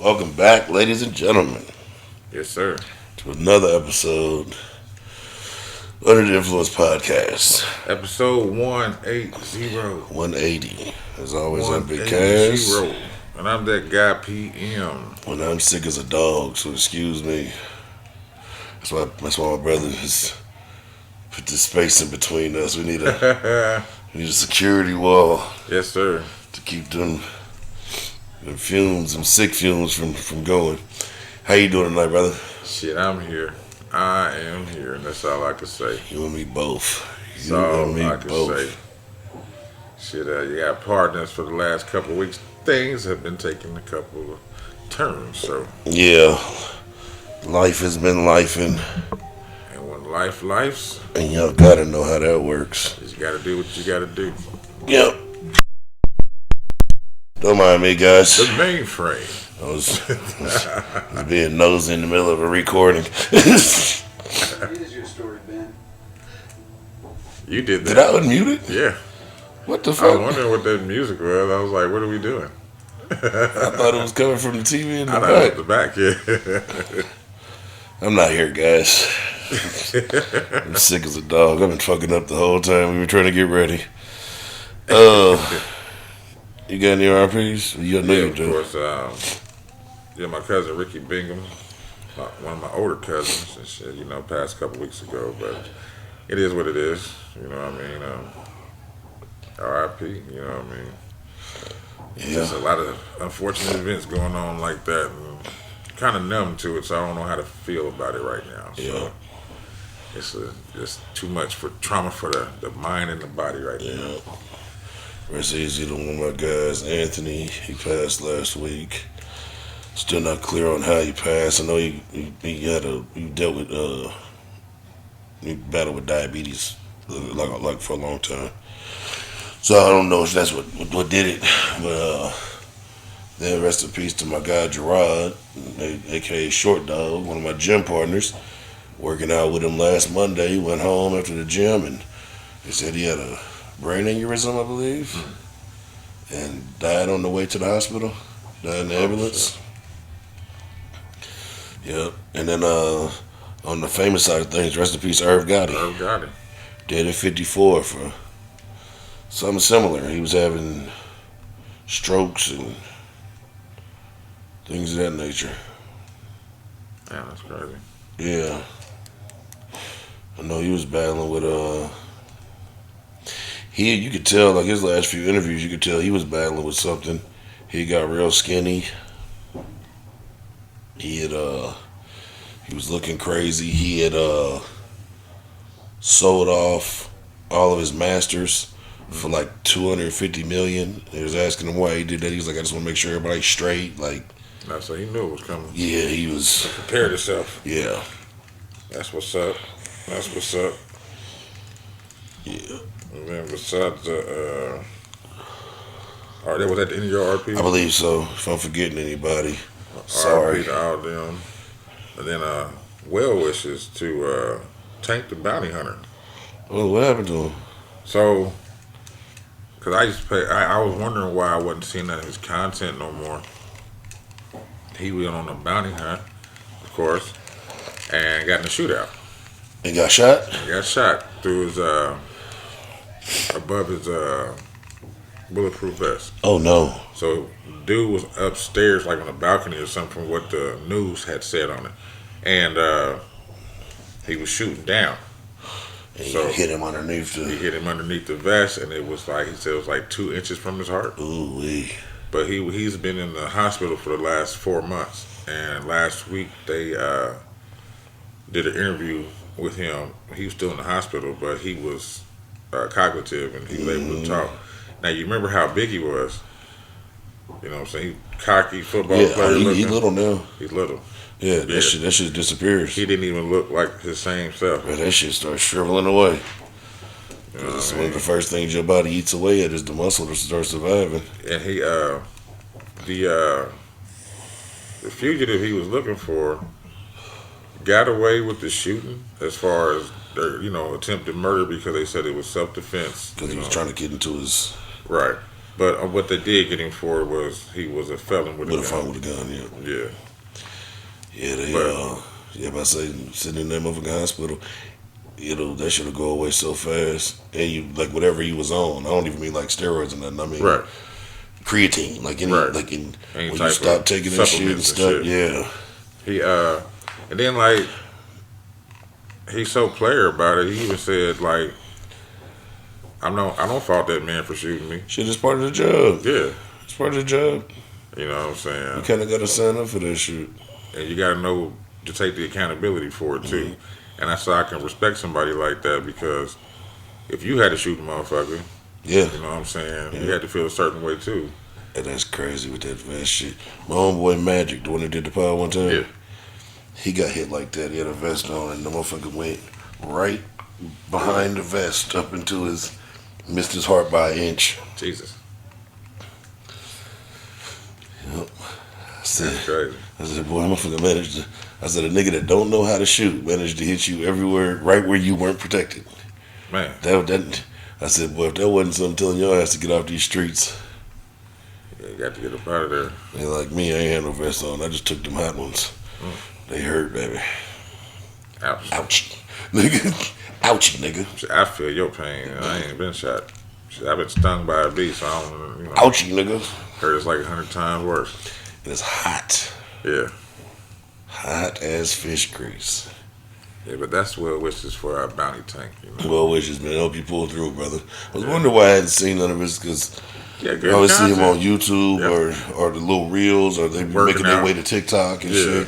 Welcome back, ladies and gentlemen, Yes, sir. to another episode Under the Influence Podcast. Episode 180. 180. As always, I'm Big 180. Cass. And I'm that guy PM. When I'm sick as a dog, so excuse me. That's why my brother has put the space in between us. We need a security wall Yes, sir. to keep them sick fumes from going. How you doing tonight, brother? Shit, I'm here. I am here, and that's all I can say. You and me both. That's You all and me I can both. say. Shit, you got partners for the last couple of weeks. Things have been taking a couple of turns, so. Yeah. Life has been lifing, And when life's, and y'all gotta know how that works. you gotta do what you gotta do. Yep. Don't mind me, guys. The mainframe. I was being nosy in the middle of a recording. Here's your story, Ben. You did that. Did I unmute it? Yeah. What the I was fuck? wondering what that music was. I was like, what are we doing? I thought it was coming from the TV in the I know at back. the back, yeah. I'm not here, guys. I'm sick as a dog. I've been fucking up the whole time we were trying to get ready. You got any RPs? You know you Of do. course. My cousin Ricky Bingham, one of my older cousins, and shit, passed a couple weeks ago, but it is what it is, you know what I mean? RIP, you know what I mean? There's a lot of unfortunate events going on like that, and kind of numb to it, so I don't know how to feel about it right now. So it's just too much for trauma for the mind and the body right now. Rest easy to one of my guys, Anthony. He passed last week. Still not clear on how he passed. I know he dealt with he battled with diabetes like for a long time. So I don't know if that's what did it. But then rest in peace to my guy Gerard, aka Short Dog, one of my gym partners. Working out with him last Monday. He went home after the gym and they said he had a brain aneurysm, I believe, and died on the way to the hospital. Died in the ambulance. Yep. And then on the famous side of things, rest in peace, Irv Gotti. Irv Gotti. Dead at 54 for something similar. He was having strokes and things of that nature. Yeah, that's crazy. Yeah. I know he was battling with you could tell, like his last few interviews, you could tell he was battling with something. He got real skinny. He was looking crazy. He had sold off all of his masters for like $250 million. They was asking him why he did that. He was like, I just want to make sure everybody's straight. Like, So he knew it was coming. yeah, he was. Prepared himself. Yeah. That's what's up. Yeah. And then besides all right, that was at the end of your RP? I believe so. If I'm forgetting anybody, sorry. RP to all them. And then well wishes to Tank the Bounty Hunter. Well, what happened to him? So, because I used to pay, I was wondering why I wasn't seeing none of his content no more. He went on a bounty hunt, of course, and got in a shootout. He got shot? He got shot through his, above his bulletproof vest. Oh, no. So, dude was upstairs, like on a balcony or something, from what the news had said on it. And he was shooting down. And So, he hit him underneath He the... hit him underneath the vest, and it was like, he said it was like 2 inches from his heart. Ooh-wee. But he's been in the hospital for the last 4 months. And last week, they did an interview with him. He was still in the hospital, but he was cognitive, and he was able to talk. Now, you remember how big he was. You know what I'm saying? He cocky football player. Yeah, he little now. He's little. Yeah, that shit disappears. He didn't even look like his same self. That shit starts shriveling away. You know It's what I one mean? of the first things your body eats away at is the muscle to start surviving. And he, the fugitive he was looking for got away with the shooting as far as their, attempted murder because they said it was self-defense. Because he was trying to get into his... Right. But what they did get him for was he was a felon with a With a gun. phone with a gun, yeah. Yeah. Yeah, they, But- yeah, but I say, sitting in that motherfucking hospital, that should have go away so fast. And you, like, whatever he was on, I don't even mean like steroids and nothing. I mean, Right. creatine, like any, Right. like in, Any when type you stop of taking that shit and supplements and stuff, shit. yeah. He and then like he's so player about it. He even said like, I don't fault that man for shooting me. Shit is part of the job. Yeah. It's part of the job. You know what I'm You saying? kind of got to sign up for that shit. And you got to know to take the accountability for it too. Mm-hmm. And that's why I can respect somebody like that, because if you had to shoot a motherfucker, Yeah. you know what I'm saying, Yeah. you had to feel a certain way too. And that's crazy with that vest shit. My homeboy Magic, the one that did the power one time, Yeah. he got hit like that. He had a vest on, and the motherfucker went right behind the vest up into missed his heart by an inch. Jesus, Yep. that's crazy. I said, boy, motherfucker managed to. I said, a nigga that don't know how to shoot managed to hit you everywhere, right where you weren't protected. Man, That. I said, boy, if that wasn't something telling your ass to get off these streets. yeah, you got to get up out of there. They like me, I ain't had no vest on. I just took them hot ones. They hurt, baby. Ouch. Ouch. Nigga. Ouchie, nigga. I feel your pain. I ain't been shot. Shit, I've been stung by a bee, so I don't, Ouchie, nigga. hurt it's like 100 times worse. And it's hot. Yeah. Hot as fish grease. Yeah, but that's well wishes for our bounty tank, you know. Well wishes, man. I hope you pull through, brother. I was wondering why I hadn't seen none of this, because Yeah, I good always see him on content. YouTube Yep. or the little reels, or they be Working making their out. way to TikTok and Yeah. shit.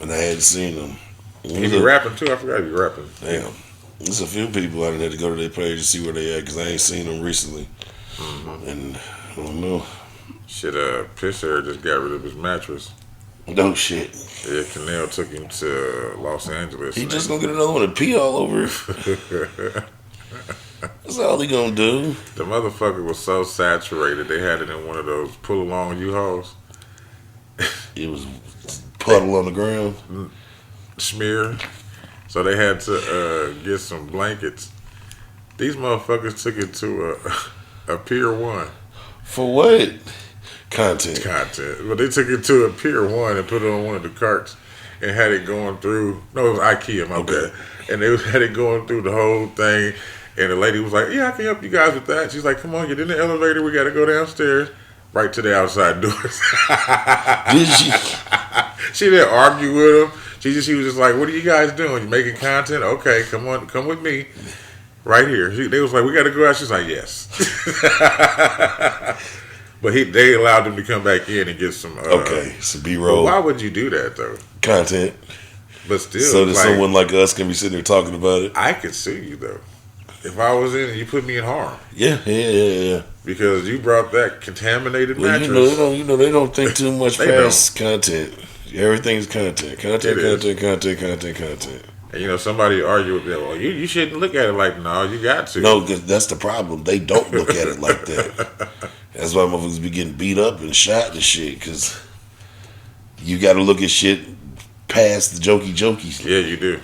And I hadn't seen them. He be rapping too. I forgot he be rapping. Damn. There's a few people I had to go to their page to see where they at, because I ain't seen them recently. Mm-hmm. And I don't know. Shit, Pisser just got rid of his mattress. No shit. Yeah, Canal took him to Los Angeles. He just gonna get another one and pee all over it. That's all he gonna do. The motherfucker was so saturated, they had it in one of those pull-along U-Hauls. It was puddle on the ground. Smear. So they had to get some blankets. These motherfuckers took it to a Pier 1 For what? Content. But they took it to a Pier 1 and put it on one of the carts and had it going through. No, it was IKEA, my Okay. bad. And they had it going through the whole thing. And the lady was like, yeah, I can help you guys with that. She's like, come on, get in the elevator. We got to go downstairs. Right to the outside doors. Did she? She didn't argue with him. She was just like, what are you guys doing? You making content? Okay, come on, come with me. Right here. They was like, we got to go out. She's like, yes. But they allowed them to come back in and get some. Okay, some But B-roll why would you do that though? content. But still, So that like, someone like us can be sitting there talking about it. I could sue you though. If I was in, you put me in harm Yeah. because you brought that contaminated Well, mattress. they don't think too much They past content. Everything's content. It is. Content. And somebody argue with them. Well, you shouldn't look at it like no, you got to. No, because that's the problem. They don't look at it like that. That's why motherfuckers be getting beat up and shot and shit, because you got to look at shit past the jokey. Yeah, you do.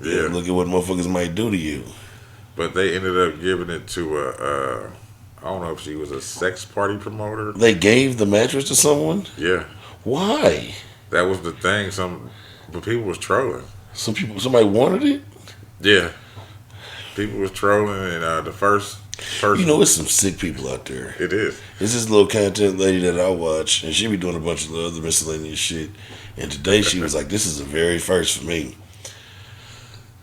Yeah, Look at what motherfuckers might do to you. but they ended up giving it to I don't know if she was a sex party promoter. They gave the mattress to someone? Yeah, Why? that was the thing. But people was trolling. Somebody wanted it? Yeah, people was trolling, and the first person. It's some sick people out there. It is. It's this little content lady that I watch, and she be doing a bunch of other miscellaneous shit. And today she was like, this is the very first for me.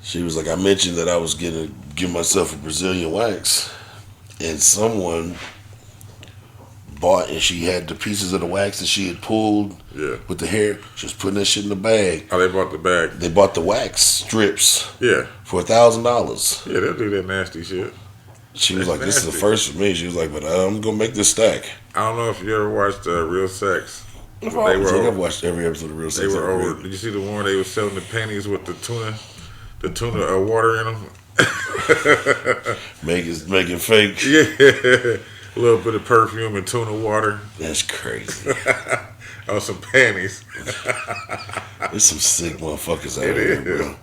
She was like, I mentioned that I was gonna give myself a Brazilian wax, and someone bought, and she had the pieces of the wax that she had pulled Yeah. with the hair. She was putting that shit in the bag. Oh, they bought the bag. They bought the wax strips Yeah, for $1,000. yeah, they'll do that nasty shit. She was That's like, this is the nasty. first for me. She was like, but I'm gonna make this stack. I don't know if you ever watched Real Sex. I've They were over. watched every episode of Real They Sex. were I've over. read. Did you see the one where they were selling the panties with the tuna water in them? Making fake. Yeah, a little bit of perfume and tuna water That's crazy. on some panties. There's some sick motherfuckers out It here, is. bro.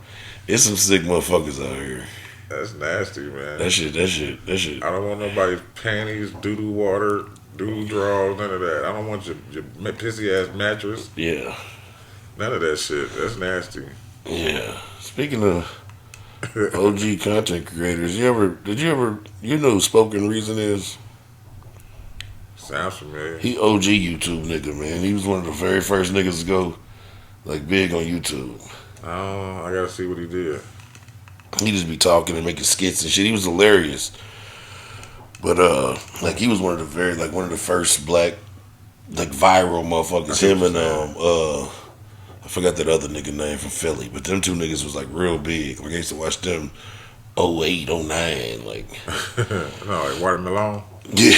It's some sick motherfuckers out here. That's nasty, man. That shit. I don't want nobody's panties, doo-doo water, doo-doo drawers, none of that. I don't want your pissy-ass mattress. Yeah. None of that shit. That's nasty. Yeah. Speaking of OG content creators, you know who Spoken Reason is? Sounds familiar. He OG YouTube nigga, man. He was one of the very first niggas to go like big on YouTube. Oh, I gotta see what he did. He just be talking and making skits and shit. He was hilarious. But like he was one of the first black like viral motherfuckers. Him and I forgot that other nigga name from Philly, but them two niggas was like real big. Like I used to watch them 08, 09, like No, like Watermelon. yeah.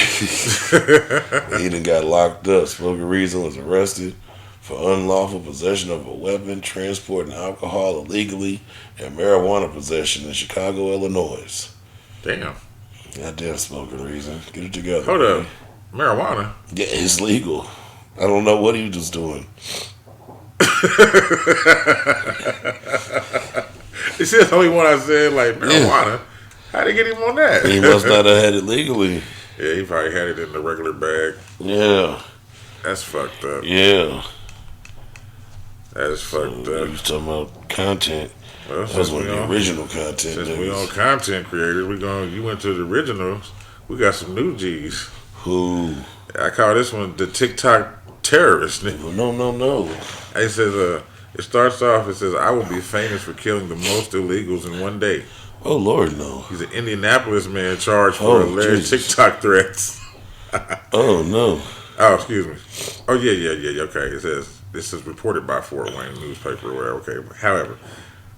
He done got locked up. Spoken Reason was arrested for unlawful possession of a weapon, transporting alcohol illegally, and marijuana possession in Chicago, Illinois. Damn. Goddamn Spoken Reason. Get it together. Hold man. up. Marijuana. Yeah, it's legal. I don't know what he was doing. He said the only one I said like marijuana. How'd they get him on that? He must not have had it legally. Yeah, he probably had it in the regular bag. Yeah. That's fucked up. Yeah. That's fucked We up. was talking about content. Well, That was one of the original content. Since niggas. we on content creators, you went to the originals. We got some new G's. Who? I call this one the TikTok terrorist. Nigga. No. It says, it starts off, it says, I will be famous for killing the most illegals in one day. Oh, Lord, no. He's an Indianapolis man charged for Oh, alleged Jesus. TikTok threats. Oh, no. Oh, excuse me. Oh, yeah. Okay. It says, this is reported by Fort Wayne newspaper or whatever. Okay. However,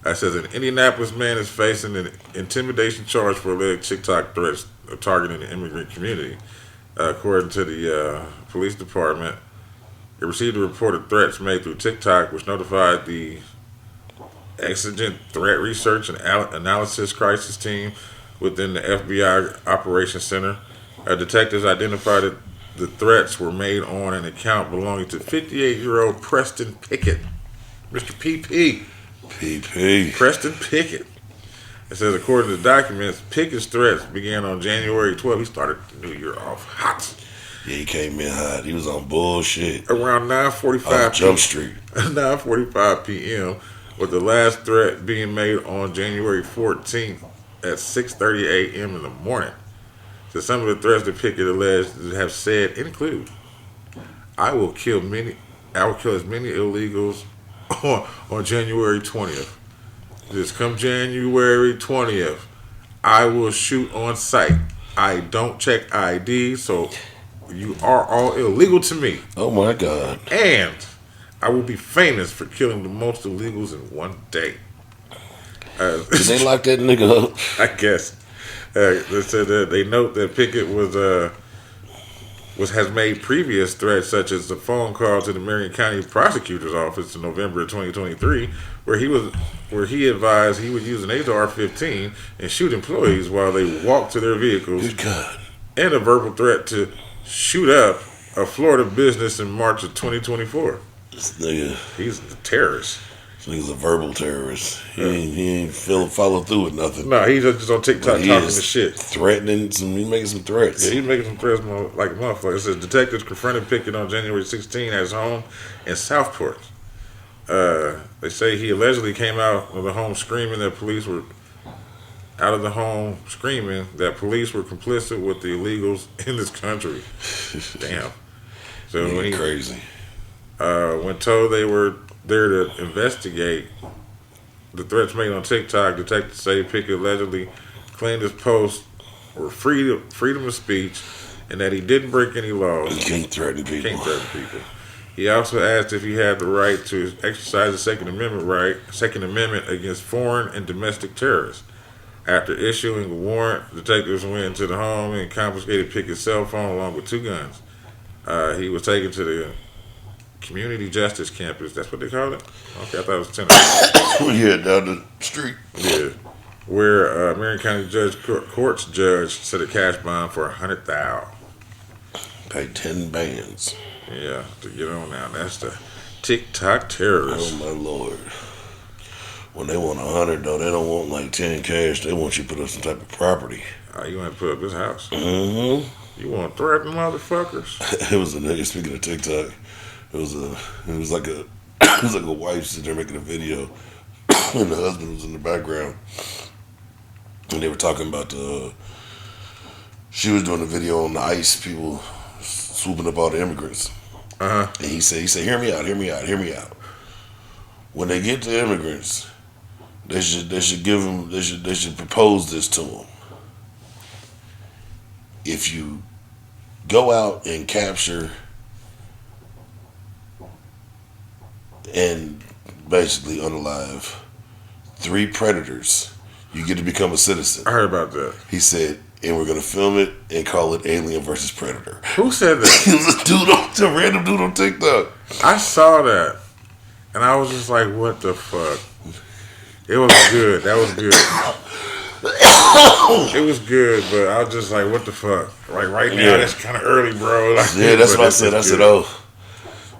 it says an Indianapolis man is facing an intimidation charge for alleged TikTok threats targeting the immigrant community. According to the police department, it received a report of threats made through TikTok, which notified the Exigent Threat Research and Analysis Crisis Team within the FBI Operations Center. Detectives identified that the threats were made on an account belonging to 58-year-old Preston Pickett. Mr. PP. PP. Preston Pickett. It says, according to the documents, Pickett's threats began on January 12th. He started the new year off hot. Yeah, he came in hot. He was on bullshit. Around Off 9:45 Jump Street. 9:45 p.m., with the last threat being made on January 14th at 6:30 a.m. in the morning. So some of the threats that Pickett alleged to have said include, I will kill as many illegals on January 20th. Just come January 20th, I will shoot on sight. I don't check ID, so you are all illegal to me. Oh, my God. And I will be famous for killing the most illegals in one day. Did they lock that nigga up? I guess. They said that they note that Pickett has made previous threats, such as the phone call to the Marion County Prosecutor's Office in November of 2023, where he advised he would use an AR-15 and shoot employees while they walked to their vehicles, Good God. and a verbal threat to shoot up a Florida business in March of 2024. This nigga, He's the terrorist. this nigga's a verbal terrorist. He ain't follow through with nothing. No, he's just on TikTok But he talking is the shit. Threatening he making some threats. Yeah, he's making some threats like a motherfucker. It says detectives confronted Pickett on January 16 at his home in Southport. They say he allegedly came out of the home screaming that police were complicit with the illegals in this country. Damn. So Nigga crazy. when told they were there to investigate the threats made on TikTok, detectives say Pickett allegedly claimed his posts were freedom of speech and that he didn't break any laws. You can't threaten people. Can't threaten people. He also asked if he had the right to exercise the Second Amendment against foreign and domestic terrorists. After issuing a warrant, detectives went into the home and confiscated Pickett's cell phone along with 2 guns. He was taken to the Community Justice Campus. That's what they call it? Okay, I thought it was Tennessee. Yeah, down the street. Yeah. Where Marion County Court's judge set a cash bond for $100,000. Pay 10 bands. Yeah, to get on now. That's the TikTok terrorist. Oh my Lord. When they want 100 though, they don't want like 10 cash. They want you to put up some type of property. You want to put up this house? Mm-hmm. You want to threaten motherfuckers? It was a nigga, speaking of TikTok. It was like a it was like a wife sitting there making a video, and the husband was in the background, and they were talking about she was doing a video on the ICE people swooping up all the immigrants. And he said, hear me out. When they get to immigrants, they should give them, they should propose this to them. If you go out and capture and basically unalive 3 predators, you get to become a citizen. I heard about that. He said, and we're gonna film it and call it Alien versus Predator. Who said that? It was a random dude on TikTok. I saw that, and I was just like, "What the fuck?" It was good. That was good. It was good, but I was just like, "What the fuck?" Like right now, that's kind of early, bro. Like, Yeah, that's what I said. I good. said, "Oh,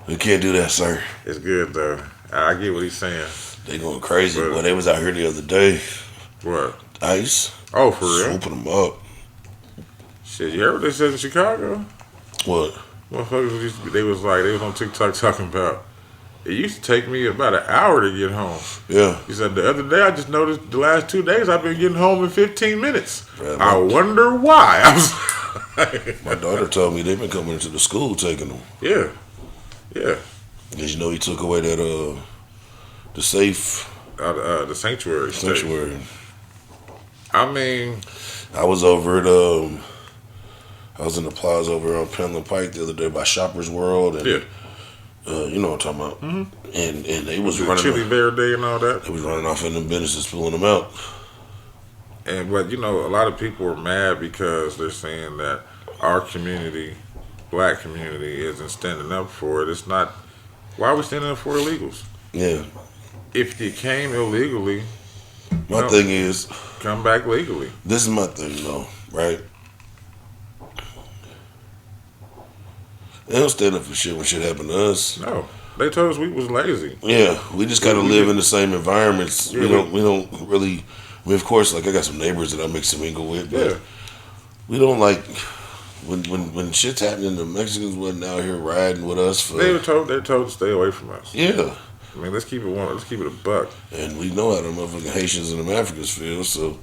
we can't do that, sir." It's good though. I get what he's saying. They going crazy. But- Boy, they was out here the other day. What? ICE. Oh, for real? Swooping them up. Shit, you heard what they said in Chicago? What? Motherfuckers, they was on TikTok talking about, it used to take me about an hour to get home. Yeah. He said, the other day I just noticed the last 2 days I've been getting home in 15 minutes. Right, I wonder why. I was like, My daughter told me they've been coming into the school taking them. yeah. Cause you know he took away that the safe The sanctuary. state. sanctuary. I mean, I was over at I was in the plaza over on Penland Pike the other day by Shoppers World, and yeah. you know what I'm talking about. And they was The running. Chili Bear Day and all that. They was running off in them businesses, pulling them out. But a lot of people are mad because they're saying that our community, black community, isn't standing up for it. It's not. Why are we standing up for illegals? Yeah. If you came illegally, My thing is, come back legally. this is my thing though, right? They don't stand up for shit when shit happened to us. No, they told us we was lazy. Yeah, we just gotta We live did. in the same environments. Yeah, we don't really. I mean, of course, like I got some neighbors that I mix and mingle with, but Yeah, we don't like when shit's happening. The Mexicans wasn't out here riding with us for. they're told to stay away from us. Yeah, I mean, let's keep it a buck. and we know how the motherfucking Haitians and them Africans feel. So,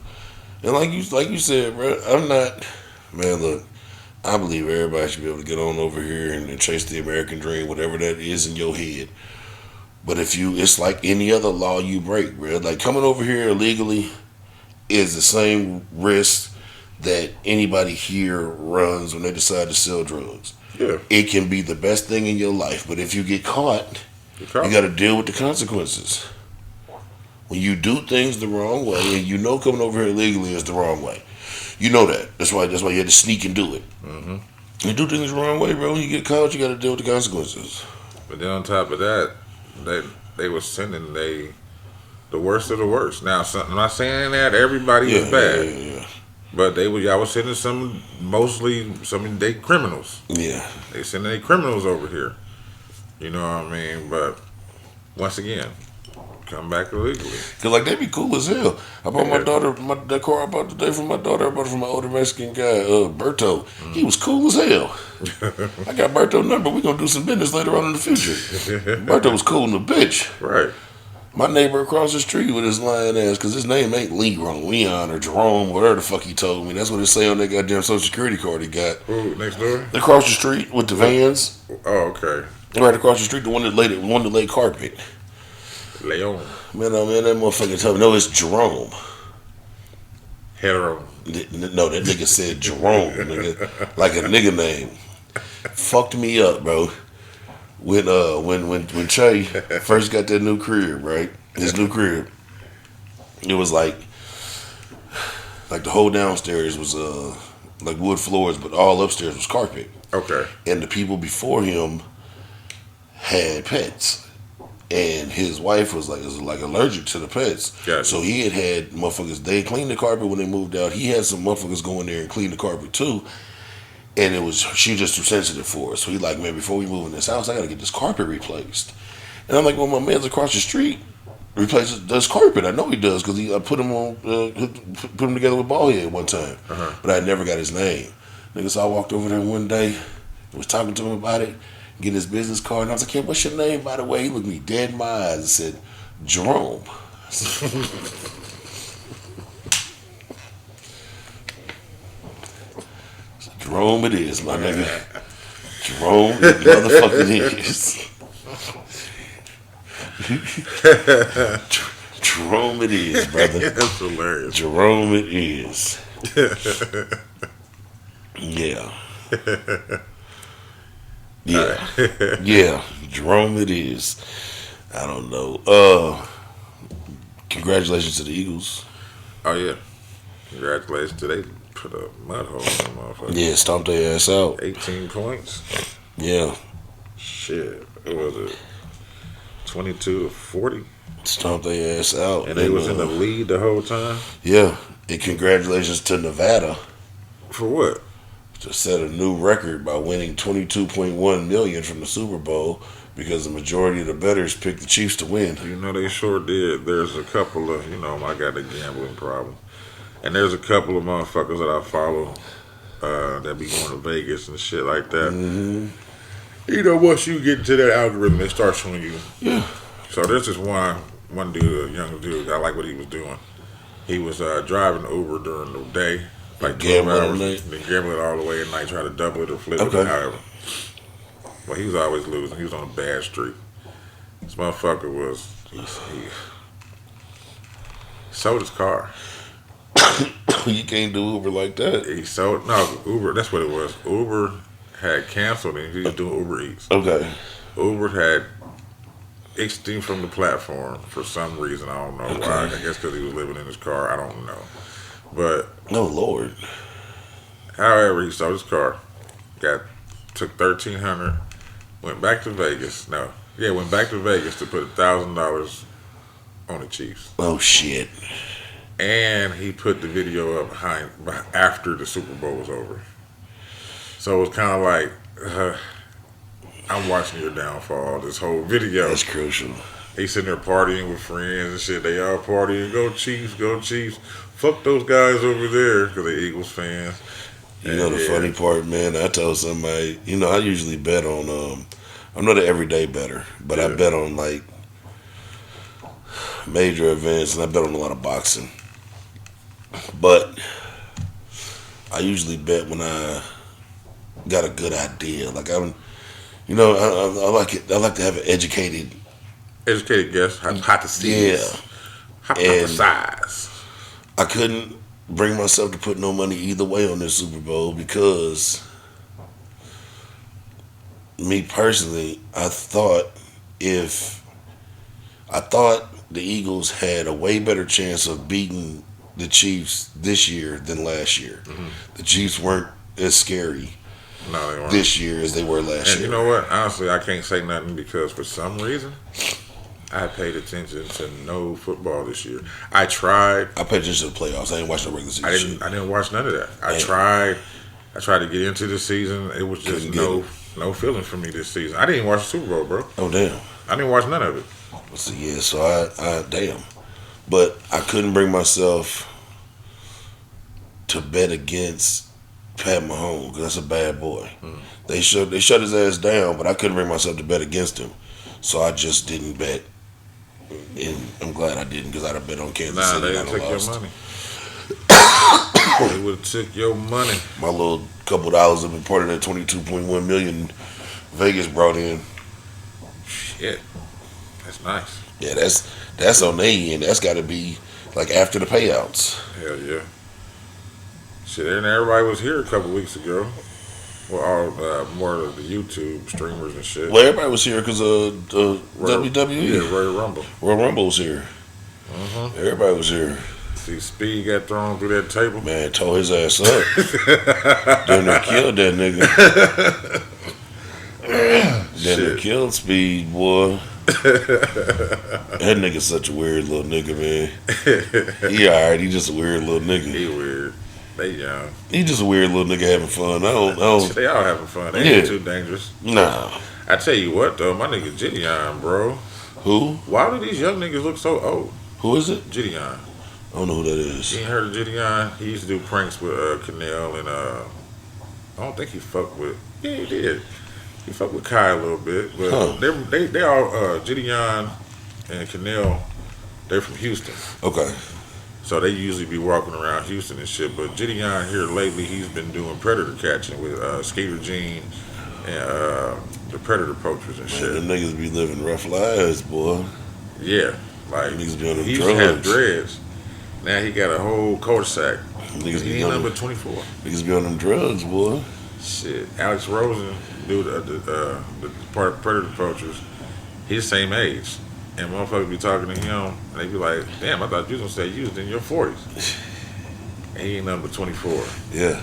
and like you said, bro, I'm not. Man, look, I believe everybody should be able to get on over here and chase the American dream, whatever that is in your head. But it's like any other law you break, bro. Like coming over here illegally is the same risk that anybody here runs when they decide to sell drugs. Yeah, It can be the best thing in your life, but if you get caught, you got to deal with the consequences. When you do things the wrong way, and you know coming over here illegally is the wrong way, you know that. That's why you had to sneak and do it. hmm You do things the wrong way, bro. When you get caught, you got to deal with the consequences. But then on top of that, they were sending the worst of the worst. Now, I'm not saying that everybody was bad, Yeah. but y'all was sending mostly some of they criminals. Yeah. They sending they criminals over here. You know what I mean? But once again, come back illegally. Cause like they be cool as hell. I bought my Yeah. daughter that car I bought today from my daughter. I bought it from my older Mexican guy, Berto. He was cool as hell. I got Berto's number. We gonna do some business later on in the future. Berto was cool in the bitch. Right. My neighbor across the street with his lying ass, cause his name ain't Leon or Jerome, whatever the fuck he told me. That's what it say on that goddamn social security card he got. Who next door? Across the street with the vans, Oh, okay. right across the street, the one that laid carpet. Leon. Man, oh man, that motherfucker told me, no, it's Jerome. Hetero. No, that nigga said Jerome, nigga, like a nigga name. Fucked me up, bro. When Che first got that new crib, right? His new crib, it was like the whole downstairs was like wood floors, but all upstairs was carpet. Okay. And the people before him had pets. And his wife was like allergic to the pets. Gotcha. So he had motherfuckers, they cleaned the carpet when they moved out. He had some motherfuckers go in there and clean the carpet too. And she was just too sensitive for it. So he like, man, before we move in this house, I gotta get this carpet replaced. And I'm like, well, my man's across the street. replaces does carpet. I know he does because I put him on, put him together with Ballhead one time, but I never got his name. Nigga, so I walked over there one day, was talking to him about it, getting his business card, and I was like, "Hey, what's your name, by the way?" He looked me dead in my eyes and said, "Jerome." Jerome it is, my nigga. Jerome it motherfucking is. Jerome it is, brother. That's hilarious. Jerome it is. Yeah. Yeah. Yeah. Jerome it is. I don't know. Congratulations to the Eagles. Oh yeah, congratulations. They put a mud hole in the motherfucker. Yeah, stomped their ass out. 18 points. Yeah. Shit, it was a 22-40, Stomped their ass out. and they was in the lead the whole time. Yeah. And congratulations to Nevada For what? to set a new record by winning $22.1 million from the Super Bowl because the majority of the bettors picked the Chiefs to win. You know they sure did. There's a couple of I got a gambling problem, and there's a couple of motherfuckers that I follow that be going to Vegas and shit like that. Mm-hmm. You know, once you get into that algorithm, they start showing you. Yeah. So there's this one dude, a young dude. I like what he was doing. He was driving Uber during the day, like 12 Gambling hours, at night? then gambling all the way at night, try to double it or flip Okay. it, however. But he was always losing. He was on a bad streak. This motherfucker was he sold his car. You can't do Uber like that. He sold Uber. That's what it was. Uber had canceled and he was doing Uber Eats. Okay. Uber had extinct from the platform for some reason. I don't know why. I guess because he was living in his car. I don't know. But Oh, Lord. however, he sold his car. Took $1,300. Went back to Vegas. Went back to Vegas to put $1,000 on the Chiefs. Oh, shit. And he put the video up after the Super Bowl was over. So it was kind of like, I'm watching your downfall, this whole video. That's crucial. He's sitting there partying with friends and shit. They all partying. Go Chiefs, go Chiefs. Fuck those guys over there because they're Eagles fans. You know the funny part, man, I told somebody, I usually bet on, I'm not an everyday bettor, but I bet on, like, major events, and I bet on a lot of boxing. But I usually bet when I got a good idea. Like, I like it. I like to have an educated guess. Hypothesis. Yeah. Hypothesize. I couldn't bring myself to put no money either way on this Super Bowl because me personally, I thought the Eagles had a way better chance of beating the Chiefs this year than last year. Mm-hmm. The Chiefs weren't as scary No, they weren't. this year as they were last And year. you know what? Honestly, I can't say nothing because for some reason, I paid attention to no football this year. I tried. I paid attention to the playoffs. I didn't watch no regular season shit. I didn't watch none of that. I Man. tried to get into the season. It was just no feeling for me this season. I didn't even watch the Super Bowl, bro. Oh, damn. I didn't watch none of it. So, yeah, so I damn. But I couldn't bring myself to bet against Pat Mahomes because that's a bad boy. Mm. They shut his ass down, but I couldn't bring myself to bet against him. So I just didn't bet. And I'm glad I didn't because I'd have bet on Kansas City. They took your money. They would have took your money. My little couple dollars have been part of that $22.1 million Vegas brought in. Shit. That's nice. Yeah, that's on their end. That's got to be like after the payouts. Hell yeah. Shit, and everybody was here a couple weeks ago. Well, all more of the YouTube streamers and shit. Well, everybody was here because of WWE. Yeah, Royal Rumble. Royal Rumble was here. Mm-hmm. Everybody was here. See, Speed got thrown through that table. Man, tore his ass up. Then they killed that nigga. Then they killed Speed, boy. That nigga's such a weird little nigga, man. He alright, he just a weird little nigga. He weird. They young. He just a weird little nigga having fun. I don't. They all having fun. They ain't too dangerous. Nah. I tell you what though, my nigga Gideon, bro. Who? Why do these young niggas look so old? Who is it? Gideon. I don't know who that is. You ain't heard of Gideon? He used to do pranks with Canel and I don't think he fucked with. Yeah, he did. He fucked with Kai a little bit, but Huh. they all Gideon and Canel. They're from Houston, Okay. so they usually be walking around Houston and shit. But Gideon here lately, he's been doing predator catching with Skeeter Jean and the predator poachers and Man, shit. them niggas be living rough lives, boy. Yeah, like Niggas be on them he used to have drugs. dreads. Now he got a whole cul-de-sac. Niggas He be ain't on number them, 24. niggas be on them drugs, boy. Shit, Alex Rosen, dude, the part of Predator Poachers, he's the same age. And motherfuckers be talking to him, and they be like, damn, I thought you was going to say you was in your 40s. And he ain't number 24. Yeah.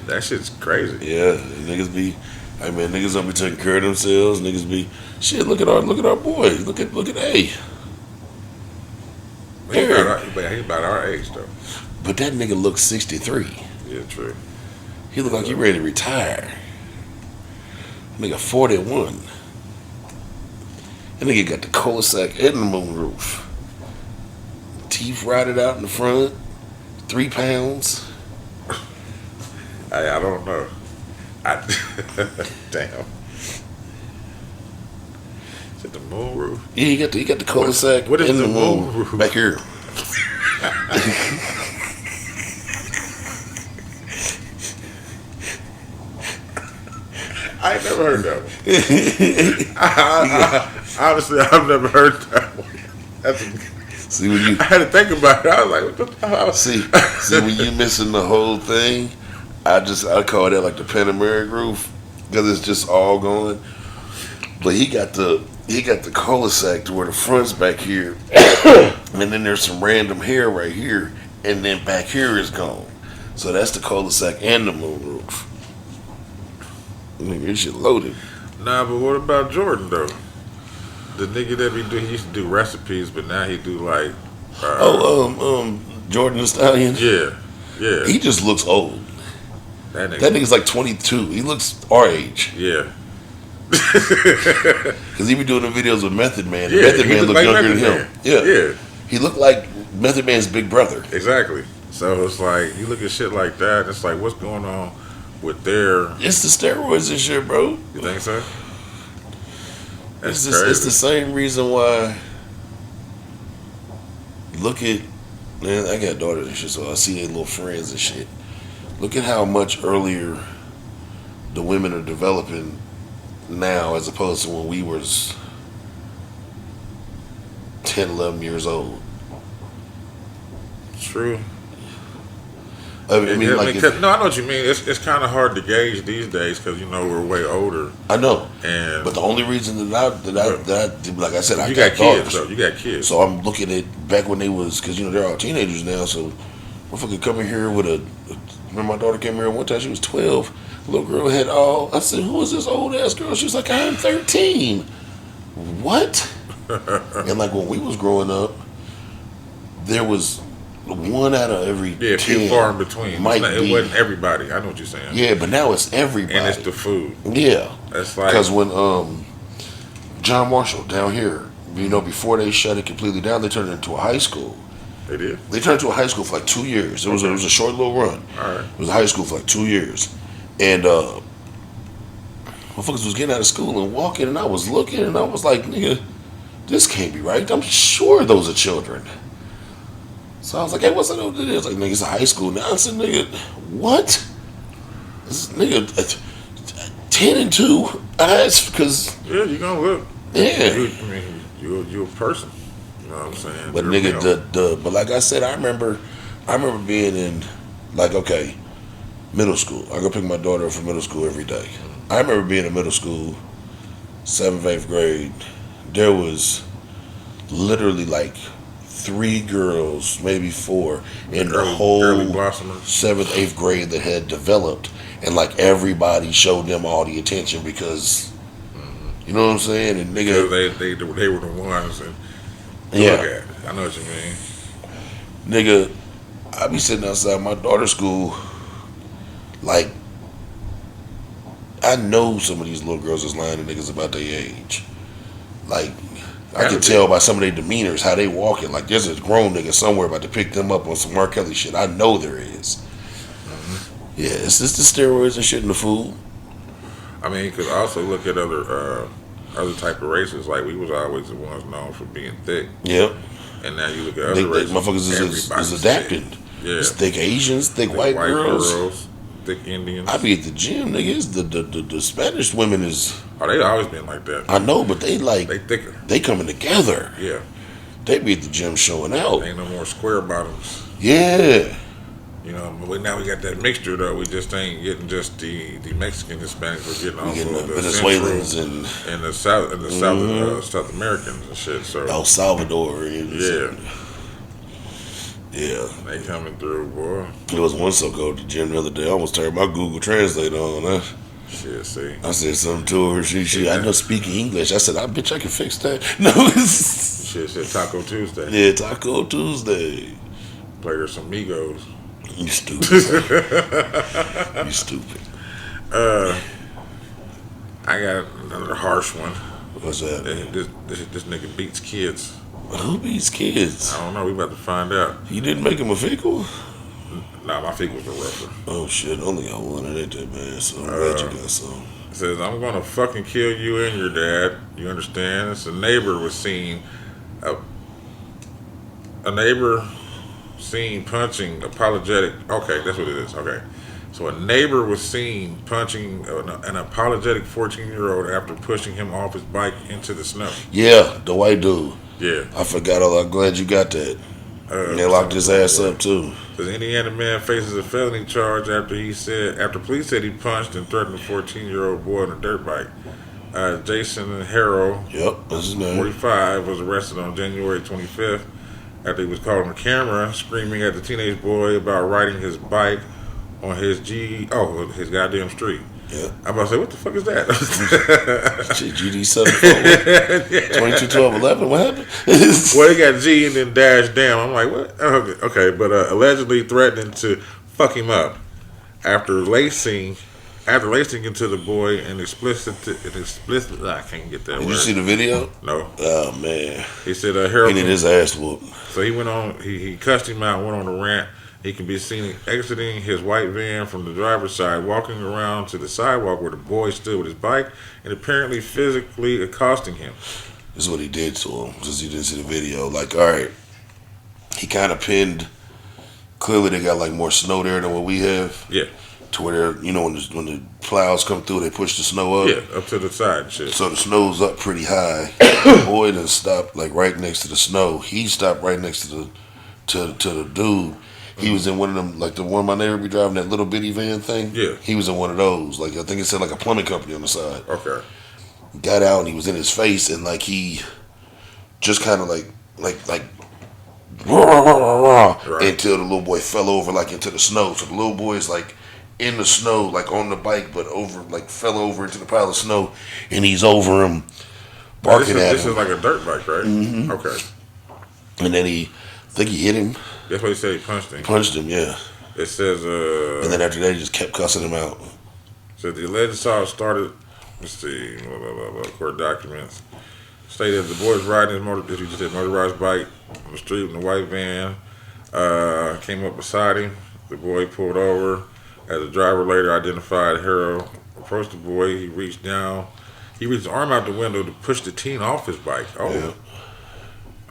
That shit's crazy. Yeah. Niggas be, hey man, niggas don't be taking care of themselves. Niggas be, shit, look at our boys. Look at A. He about our age, though. But that nigga looks 63. Yeah, true. He look like he ready to retire. Nigga 41. That nigga got the cul-de-sac and the moonroof. Teeth rotted out in the front. 3 pounds. I don't know. Damn. Is it the moon roof? Yeah, he got the cul-de-sac What is and the the moon moonroof? back here. I ain't never heard that one. Honestly, I've never heard that one. That's See when you I had to think about it. I was like, what the hell? see when you missing the whole thing. I call that like the Panameric roof because it's just all going. But he got the cul-de-sac to where the front's back here, and then there's some random hair right here, and then back here is gone. So that's the cul-de-sac and the moonroof. Nigga, this shit loaded. Nah, but what about Jordan though? The nigga that he used to do recipes, but now he do like. Jordan the Stallion. Yeah. He just looks old. That nigga. That nigga's like 22. He looks our age. Yeah. Because he be doing the videos with Method Man. Yeah, Method he Man look look like younger Method than Man. him. Yeah. He looked like Method Man's big brother. Exactly. So it's like you look at shit like that, and it's like, what's going on with their? It's the steroids and shit, bro. You think so? That's It's the same reason why. Look at, man, I got daughters and shit, so I see their little friends and shit. Look at how much earlier the women are developing now as opposed to when we was 10, 11 years old. True. I mean, like, No, I know what you mean. It's kind of hard to gauge these days because we're way older. I know, And but the only reason that I like I said, I you got got daughters. kids though. You got kids. So I'm looking at back when they was, because they're all teenagers now. So motherfucker come in here with remember my daughter came here one time, she was 12. The little girl had I said, who is this old ass girl? She was like, I'm 13. What? And like when we was growing up, there was one out of every 10. Few far in between. It Be. wasn't everybody. I know what you're saying. Yeah, but now it's everybody. And it's the food. Yeah. That's like Because when John Marshall down here, before they shut it completely down, they turned it into a high school. they did. They turned it into a high school for like 2 years. It was a short little run. All right. It was a high school for like 2 years. And motherfuckers was getting out of school and walking, and I was looking, and I was like, nigga, this can't be right. I'm sure those are children. So I was like, hey, what's that over there? It's like, nigga, it's a high school now. I said, nigga, what? This nigga, 10 and 2 eyes, because, Yeah, you gonna look. yeah. You're a person. You know what I'm saying? But You're nigga, male. but like I said, I remember being in, like, okay, middle school. I go pick my daughter up from middle school every day. I remember being in middle school, 7th, 8th grade. There was literally like 3 girls, maybe 4, in the early whole blossomers. 7th, 8th grade that had developed, and like everybody showed them all the attention because, you know what I'm saying? And nigga, Because they were the ones and yeah. look at it. I know what you mean. Nigga, I be sitting outside my daughter's school, like, I know some of these little girls is lying to niggas about their age. Like, I can tell by some of their demeanors how they walking. Like there's a grown nigga somewhere about to pick them up on some R. Kelly shit. I know there is. Yeah, it's just the steroids and shit in the food. I mean, you could also look at other type of races. Like we was always the ones known for being thick. Yep. And now you look at other races. Motherfuckers is adapting. Yeah. It's thick Asians, thick white girls, thick Indians. I be at the gym, nigga. It's the Spanish women is. Oh, they always been like that. I know, but they thicker. They coming together. Yeah. They be at the gym showing out. Ain't no more square bottoms. Yeah. You know, but now we got that mixture though. We just ain't getting just the Mexican Hispanics. We're getting also the Venezuelans and the South Americans and shit. So El Salvador. Yeah. Yeah. They coming through, boy. There was one so go to the gym the other day. I almost turned my Google Translate on. Huh? Shit, see. I said something to her. She I know speaking English. I said, I bet I can fix that. No. Shit said Taco Tuesday. Yeah, Taco Tuesday. Play her some Migos. You stupid. You stupid. I got another harsh one. What's that? This nigga beats kids. Who beats kids? I don't know. We about to find out. You didn't make him a fecal? Nah, my feet was a rougher. Oh shit! Only got one. It ain't that bad. So I'm glad you got some. It says, I'm gonna fucking kill you and your dad. You understand? It's a neighbor was seen. A neighbor seen punching apologetic. Okay, that's what it is. Okay. So a neighbor was seen punching an apologetic 14-year-old after pushing him off his bike into the snow. Yeah, the white dude. Yeah. I forgot all. I'm glad you got that. They locked his ass up too. The Indiana man faces a felony charge after police said he punched and threatened a 14-year-old boy on a dirt bike. Jason Harrow, Yep, that's his name. 45, was arrested on January 25th after he was caught on camera screaming at the teenage boy about riding his bike on his goddamn street. Yeah. I'm about to say, what the fuck is that? Shit, GD 74. 22, 12, 11. What happened? Well, he got G and then dash down. I'm like, what? Okay, but allegedly threatening to fuck him up after lacing into the boy an explicit. I can't get that word. Did you see the video? No. Oh man. He said Harold. He need his ass whooped. So he went on. He cussed him out. Went on a rant. He can be seen exiting his white van from the driver's side, walking around to the sidewalk where the boy stood with his bike, and apparently physically accosting him. This is what he did to him, since you didn't see the video. Like, all right, he kind of pinned. Clearly, they got like more snow there than what we have. Yeah. To where when the plows come through, they push the snow up. Yeah, up to the side and shit. So the snow's up pretty high. The boy done stopped like right next to the snow. He stopped right next to the dude. He was in one of them, like the one my neighbor be driving, that little bitty van thing. Yeah. He was in one of those. Like I think it said like a plumbing company on the side. Okay. Got out and he was in his face and like he just kind of like right. Until the little boy fell over like into the snow. So the little boy is like in the snow, like on the bike, but over like fell over into the pile of snow, and he's over him, barking at him. This is like a dirt bike, right? Mm-hmm. Okay. And then I think he hit him. That's what he said. He punched him. Punched him, yeah. It says. And then after that, he just kept cussing him out. So the alleged assault started. Let's see. Court documents stated the boy was riding his motorized bike on the street in the white van. Came up beside him. The boy pulled over. As the driver later identified, Harrow approached the boy. He reached down. He reached his arm out the window to push the teen off his bike. Oh, yeah.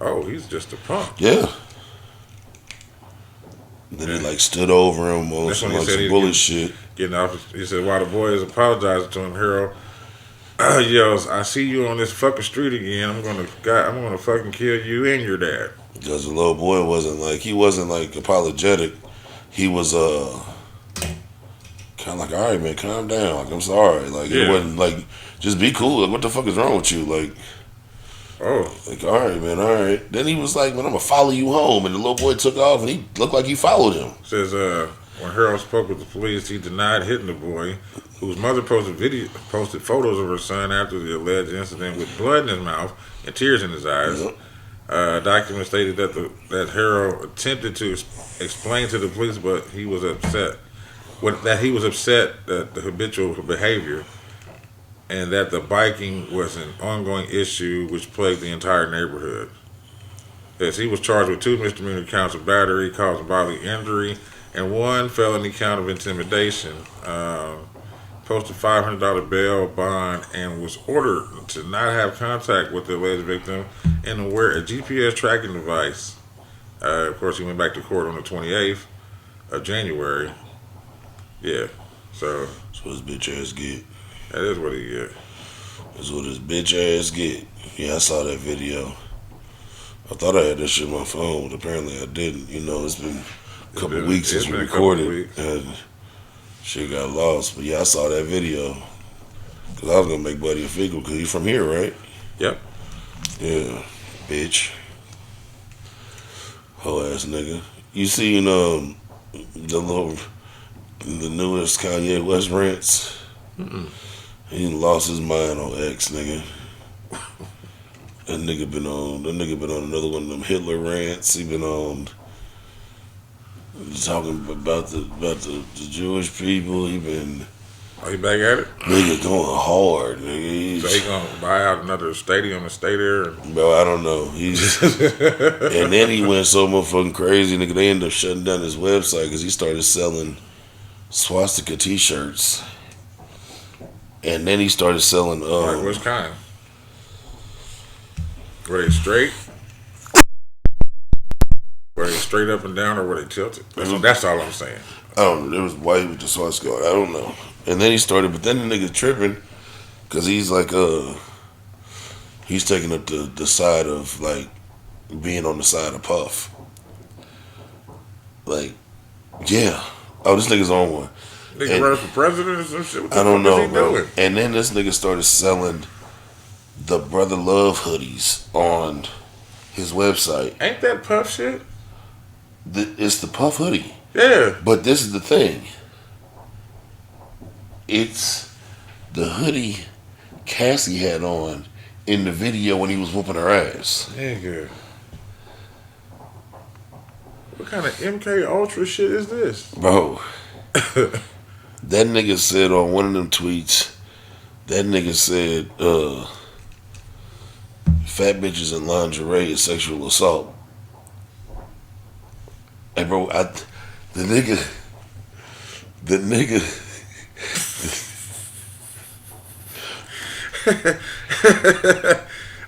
Oh, he's just a punk. Yeah. Then he like stood over him on some bullshit. Getting off. He said while the boy is apologizing to him, Harold yells, "I see you on this fucking street again. I'm gonna fucking kill you and your dad." Because the little boy wasn't like apologetic. He was kind of like, all right, man, calm down. Like, I'm sorry. Like, It wasn't like, just be cool. Like, what the fuck is wrong with you? Like, like, all right, man, all right. Then he was like, man, I'm gonna follow you home. And the little boy took off, and he looked like he followed him. Says when Harold spoke with the police, he denied hitting the boy, whose mother posted photos of her son after the alleged incident with blood in his mouth and tears in his eyes. Yep. Documents stated that Harold attempted to explain to the police, but he was upset. That he was upset at the habitual behavior. and that the biking was an ongoing issue which plagued the entire neighborhood. Yes, he was charged with 2 misdemeanor counts of battery causing bodily injury and 1 felony count of intimidation. Posted $500 bail bond and was ordered to not have contact with the alleged victim and to wear a GPS tracking device. Of course, he went back to court on the 28th of January. Yeah, so That's what his bitch ass get. that is what he get. That's what his bitch ass get. Yeah, I saw that video. I thought I had that shit on my phone, but apparently I didn't. You know, it's been a couple weeks since we recorded, and shit got lost. But yeah, I saw that video. Because I was going to make Buddy a figure, because you from here, right? Yep. Yeah, bitch. Hoe ass nigga. You seen the newest Kanye West rants? Mm-mm. He lost his mind on X, nigga. That nigga been on another one of them Hitler rants. He been on talking about the Jewish people. He been Are you back at it? nigga going hard, nigga. So he gonna buy out another stadium and stay there? Bro, I don't know. He's and then he went so motherfucking crazy, nigga. They ended up shutting down his website because he started selling swastika T-shirts, and then he started selling. Like which kind? Were they straight? Were they straight up and down, or were they tilted? That's all I'm saying. I don't know. There was white with the swastika. I don't know. And then he started, but then the nigga tripping because he's like, he's taking up the side of like being on the side of Puff. Like, yeah. Oh, this nigga's on one. Nigga running for president or some shit? What the I don't fuck is know, he bro. doing? And then this nigga started selling the Brother Love hoodies on his website. Ain't that Puff shit? It's the Puff hoodie. Yeah. But this is the thing. It's the hoodie Cassie had on in the video when he was whooping her ass. Nigga. What kind of MK Ultra shit is this? Bro, that nigga said on one of them tweets, that nigga said, fat bitches in lingerie is sexual assault. Hey, bro, the nigga,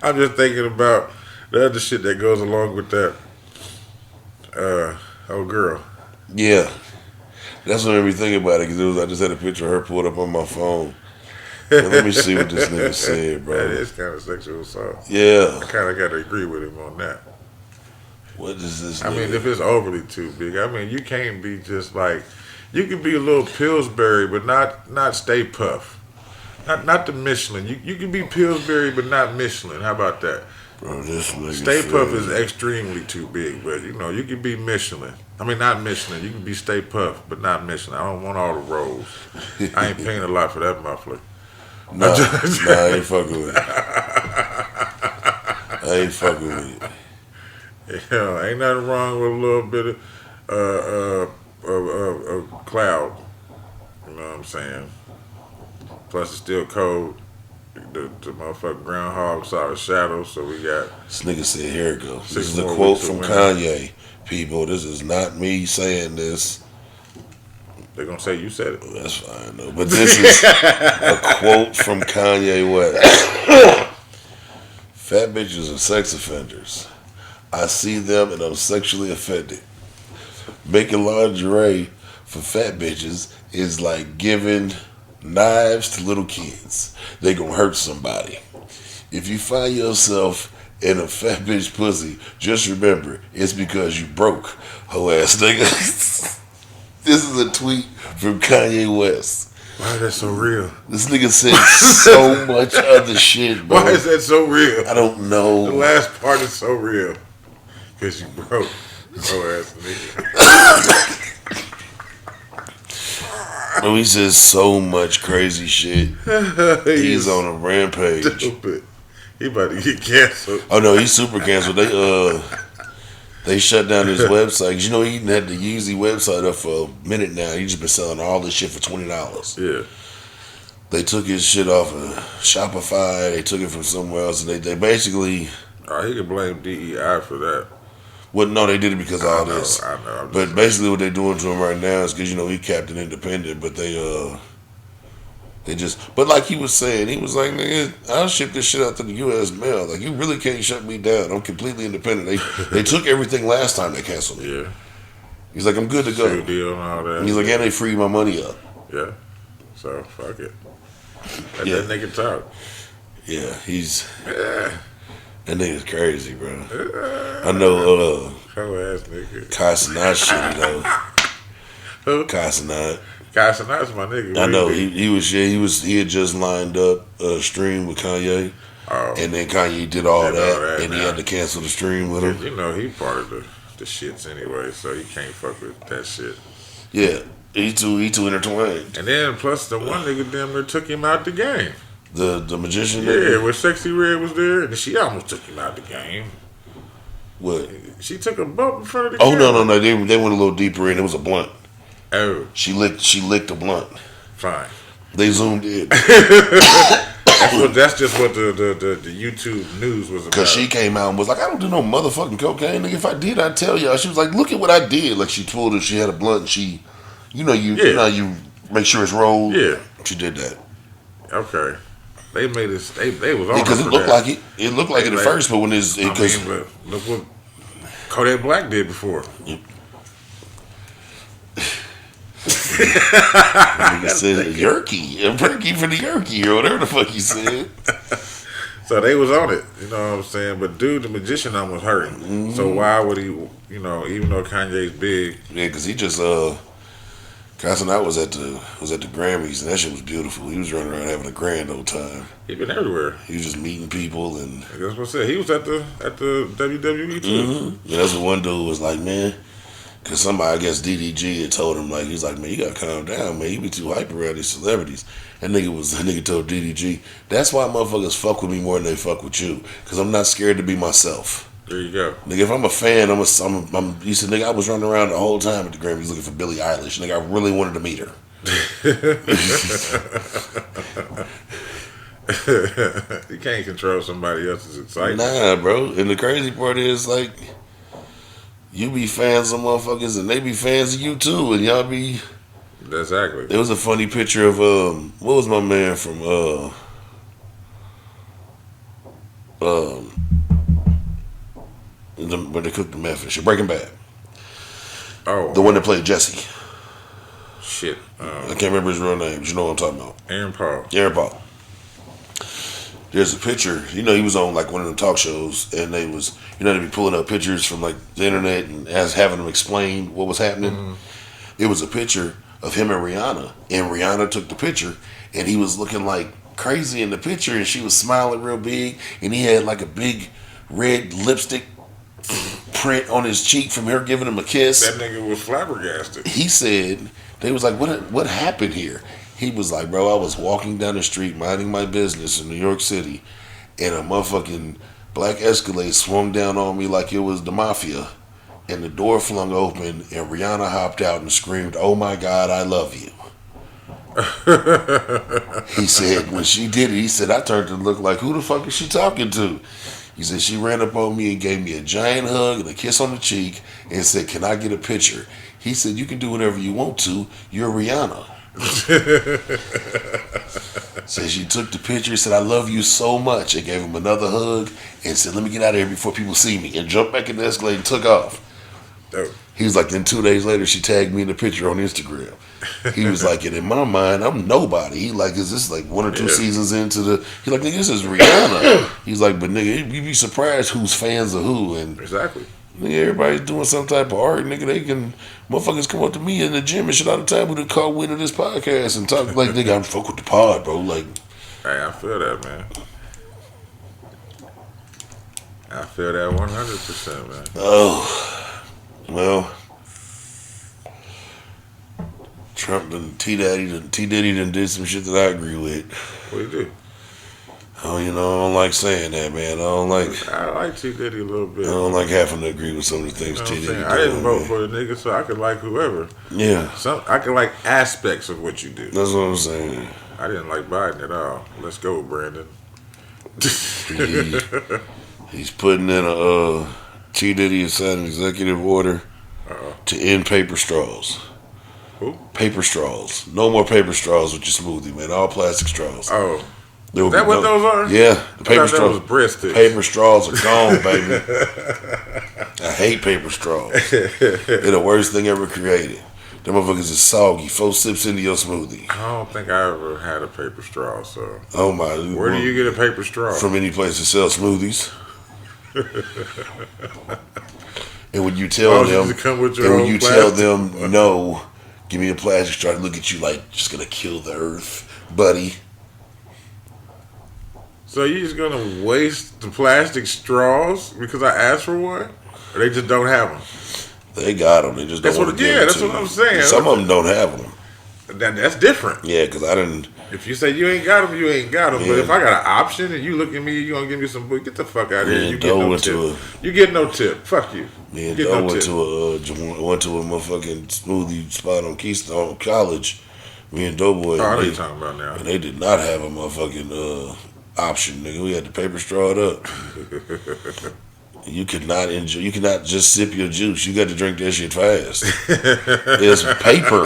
I'm just thinking about the other shit that goes along with that. Oh, girl. yeah, that's what made me think about it, because I just had a picture of her pulled up on my phone. And let me see what this nigga said, bro. That is kind of sexual assault. Yeah. I kind of got to agree with him on that. What is this I nigga? mean, if it's overly too big, I mean, you can't be just like, you can be a little Pillsbury, but not Stay Puff. Not the Michelin. You can be Pillsbury, but not Michelin. How about that? Bro, this nigga Stay said- Puff is extremely too big, but you know, you can be Michelin. I mean, not Michelin. You can be Stay Puff, but not Michelin. I don't want all the rolls. I ain't paying a lot for that muffler. Nah, I ain't fucking with it. I ain't fucking with it. Yeah, ain't nothing wrong with a little bit of cloud. You know what I'm saying? Plus, it's still cold. The motherfucking groundhog saw a shadow, so we got. This nigga said, here it goes. 6 This is a more quote weeks of from winter. Kanye. People, this is not me saying this. They're gonna say you said it. That's fine, though. But this is a quote from Kanye West. Fat bitches are sex offenders. I see them and I'm sexually offended. Making lingerie for fat bitches is like giving knives to little kids. They gonna hurt somebody. If you find yourself in a fat bitch pussy, just remember, it's because you broke, hoe ass nigga. This is a tweet from Kanye West. Why is that so real? This nigga said so much other shit, bro. Why is that so real? I don't The know. last part is so real. Cause you broke. Oh ass nigga. Bro, he says so much crazy shit. He's on a rampage. Stupid. He about to get canceled. Oh no, he's super canceled. They shut down his website. 'Cause you know he had the Yeezy website up for a minute now. He just been selling all this shit for $20. Yeah. They took his shit off of Shopify. They took it from somewhere else, and they basically. Oh, he could blame DEI for that. Well, no, they did it because of all I know, this. I know. I'm But just basically, what they're doing to him right now is because he Captain Independent, but they just. But like he was saying, he was like, "Nigga, I'll ship this shit out to the U.S. mail. Like you really can't shut me down. I'm completely independent. They took everything last time they canceled me. yeah. He's like, I'm good to Shoe go. deal and all that. And he's like, and they freed my money up. Yeah. So fuck it. Let Yeah. that nigga talk. Yeah, he's Yeah. that nigga's crazy, bro. I know Hoe ass nigga. Kai Cenat shit, Who? Kai Cenat. Kai Cenat's my nigga. I know What do you he had just lined up a stream with Kanye, Oh. and then Kanye did all Did all that, that and he now. had to cancel the stream with him. You know he part of the shits anyway, so he can't fuck with that shit. Yeah, he too intertwined. And then plus the one nigga damn near took him out the game. The magician. Yeah, nigga? when Sexy Red was there, and she almost took him out the game. What? She took a bump in front of the Oh camera. no, they went a little deeper in. It was a blunt. Oh, She licked a blunt. fine. They zoomed in That's just what the YouTube news was about. because she came out and was like, I don't do no motherfucking cocaine. Nigga, if I did, I'd tell y'all. She was like, look at what I did. Like she told her she had a blunt. And she, you know how you make sure it's rolled. Yeah. She did that. Okay. They made it. They was on Because her it for looked that. like it. It looked like it at Like- first, but when it's I because mean, but look what Kodak Black did before. nigga said yerky, a perky for the yerky or whatever the fuck he said. So they was on it, you know what I'm saying? But dude, the magician almost hurt him. Mm-hmm. So why would he, you know, even though Kanye's big, Yeah, because he just Casanat was at the Grammys and that shit was beautiful. He was running around having a grand old time. he been everywhere. He was just meeting people and That's what I said. He was at the WWE too. yeah, that's what one dude was like, man. Cause somebody, I guess DDG had told him like, he's like, man, you gotta calm down, man. You be too hype around these celebrities. That nigga told DDG, that's why motherfuckers fuck with me more than they fuck with you. Cause I'm not scared to be myself. There you go. Nigga, if I'm a fan, he said, nigga, I was running around the whole time at the Grammys looking for Billie Eilish. Nigga, I really wanted to meet her. You can't control somebody else's excitement. Nah, bro. And the crazy part is, like, you be fans of motherfuckers and they be fans of you too. And y'all be. Exactly. There was a funny picture of, what was my man from, when they cooked the meth and shit, Breaking Bad. Oh, The one that played Jesse. shit. I can't remember his real name. But you know what I'm talking about. Aaron Paul. Aaron Paul. There's a picture, he was on like one of them talk shows, and they was, they be pulling up pictures from like the internet and having them explain what was happening. Mm-hmm. It was a picture of him and Rihanna took the picture, and he was looking like crazy in the picture, and she was smiling real big, and he had like a big red lipstick print on his cheek from her giving him a kiss. That nigga was flabbergasted. He said, they was like, what happened here? He was like, bro, I was walking down the street minding my business in New York City, and a motherfucking black Escalade swung down on me like it was the mafia, and the door flung open, and Rihanna hopped out and screamed, oh my God, I love you. He said, when she did it, he said, I turned to look like, who the fuck is she talking to? He said, she ran up on me and gave me a giant hug and a kiss on the cheek and said, can I get a picture? He said, you can do whatever you want to. You're Rihanna. Said she took the picture, said, I love you so much, and gave him another hug and said, let me get out of here before people see me, and jumped back in the Escalade and took off. Oh. He was like, then 2 days later, she tagged me in the picture on Instagram. He was like, and in my mind, I'm nobody. He like, is this like 1 or 2 seasons into the, he like, nigga, this is Rihanna. He's like, but nigga, you be surprised who's fans of who, and Exactly. nigga, everybody's doing some type of art. Nigga, motherfuckers come up to me in the gym and shit all the time with a call win of this podcast and talk like, nigga, I'm fuck with the pod, bro. Like, Hey, I feel that, man. I feel that 100%, man. oh, well, Trump and T Diddy done did some shit that I agree with. What do you do? Oh, I don't like saying that, man. I like T Diddy a little I bit. don't like having to agree with some of the things You know what T I'm Diddy saying? doing. I didn't vote man. for the nigga, so I could like whoever. Yeah, I can like aspects of what you do. that's what I'm saying. I didn't like Biden at all. Let's go, Brandon. He's putting in a T. Diddy has signed an executive order to end paper straws. Who? Paper straws. No more paper straws with your smoothie, man. All plastic straws. Oh, There will is that be what those are? Yeah, the paper I thought that straws. was breadsticks. Paper straws are gone, baby. I hate paper straws. They're the worst thing ever created. Them motherfuckers is soggy. 4 sips into your smoothie. I don't think I ever had a paper straw. So Oh my! where do you get a paper straw? From any place that sells smoothies. And when you tell Oh, them, does it come with your and when own you tell plastic? them no, give me a plastic straw, they look at you like just gonna kill the earth, buddy. So you just gonna waste the plastic straws because I asked for one, or they just don't have them? They got them. They just don't That's want what- to give yeah, them that's to what you. I'm saying. Some of them don't have them. That's different. Yeah, because I didn't. If you say you ain't got them, you ain't got them. But Yeah. if I got an option and you look at me, you gonna give me some booty, get the fuck out of here. Me You and get Doe no went tip. to You get no tip. Fuck you. Me and Get Doe no went tip. to a motherfucking smoothie spot on Keystone College. Me and Doughboy. Oh, I know and what they- you're talking about now. And they did not have a motherfucking option, nigga. We had to paper straw it up. You could not enjoy. You cannot just sip your juice. You got to drink that shit fast. It's paper.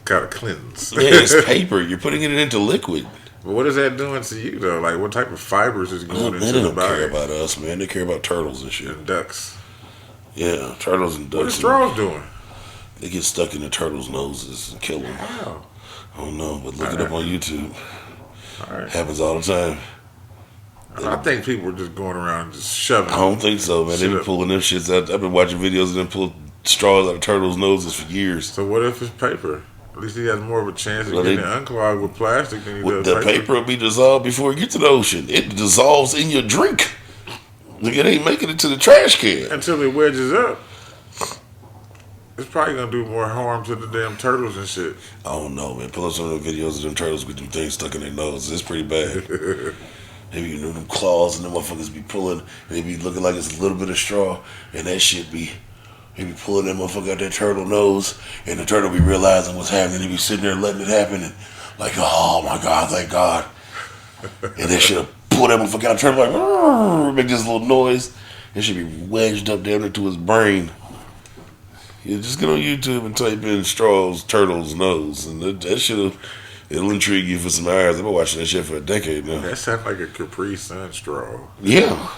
Gotta cleanse. Yeah, it's paper. You're putting it into liquid. But what is that doing to you though? Like, what type of fibers is going They into the don't body? care about us, man. They care about turtles and shit. And ducks. Yeah, turtles and What are ducks. straws doing? They get stuck in the turtles' noses and kill them. Wow. I don't know, but look it up on YouTube. All right. Happens all the time. I think people are just going around and just shoving. I don't think so, man. They Shit be up. pulling them shits out. I've been watching videos of them pull straws out of turtles' noses for years. So what if it's paper? At least he has more of a chance of Well, getting they- it unclogged with plastic than he With does the paper will be dissolved before it gets to the ocean. It dissolves in your drink. Nigga, it ain't making it to the trash can. Until it wedges up. It's probably gonna do more harm to the damn turtles and shit. I don't know, man. Pull up some of the videos of them turtles with them things stuck in their nose. It's pretty bad. Maybe you know them claws and them motherfuckers be pulling. They be looking like it's a little bit of straw, and that shit be. They be pulling that motherfucker out their turtle nose, and the turtle be realizing what's happening. They be sitting there letting it happen, and like, oh my god, thank God. And they should have pulled that motherfucker out. The turtle like, "Rrrr," make this little noise. It should be wedged up down into his brain. You just get on YouTube and type in straws, turtles, nose, and that shit'll it'll intrigue you for some hours. I've been watching that shit for a decade now. That sounds like a Capri Sun straw. Yeah,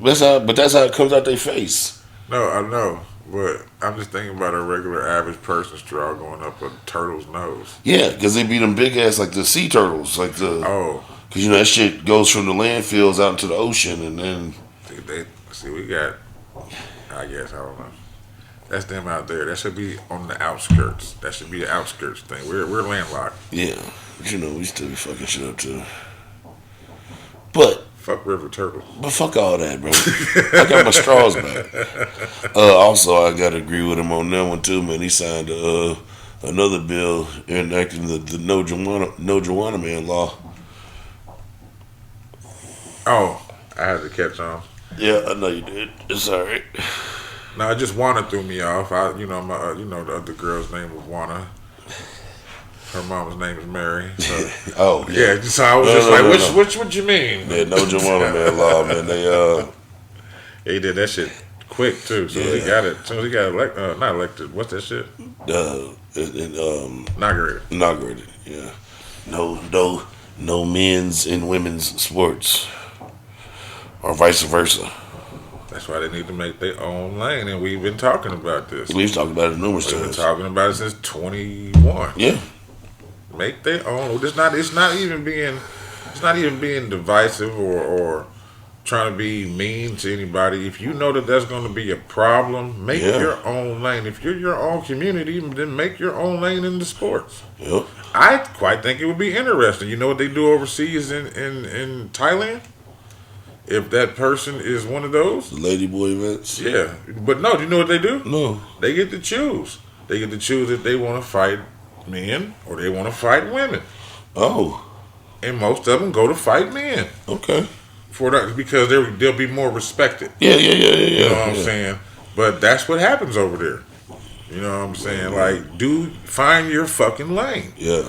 that's how it comes out their face. No, I know, but I'm just thinking about a regular average person straw going up a turtle's nose. Yeah, because they be them big ass like the sea turtles, like the Oh, because you know that shit goes from the landfills out into the ocean, and then we got. I guess I don't know. That's them out there. That should be on the outskirts. That should be the outskirts thing. We're landlocked. yeah, but you know we still be fucking shit up too. But Fuck river turtle. fuck all that, bro. I got my straws back. Also, I gotta agree with him on that one too, man. He signed another bill enacting the no Joanna man law. Oh, I had to catch on. Yeah, I know you did. It's all right. No, just Wanna threw me off. My the other girl's name was Wanna. Her mom's name is Mary. So, Oh yeah, so I was No, just no, like, no, which, no. which, what you mean? Yeah, no Joanna man law, man. They He did that shit quick too. So he Yeah. got it. So he got elected. Not elected. What's that shit? Inaugurated. inaugurated. Yeah, no men's and women's sports, or vice versa. That's why they need to make their own lane, and we've been talking about this. We've talked about it numerous We've been times. talking about it since 21. Yeah, Make their own. It's not even being divisive or trying to be mean to anybody. If you know that that's going to be a problem, make Yeah. your own lane. If you're your own community, then make your own lane in the sports. yep. I quite think it would be interesting. You know what they do overseas in Thailand? If that person is one of those, The Ladyboy events. yeah. But no, do you know what they do? No. They get to choose. They get to choose if they want to fight men or they want to fight women. Oh, And most of them go to fight men okay. for that because they'll be more respected. Yeah. You know what I'm yeah. saying? But that's what happens over there. You know what I'm saying? Like, dude, find your fucking lane. Yeah.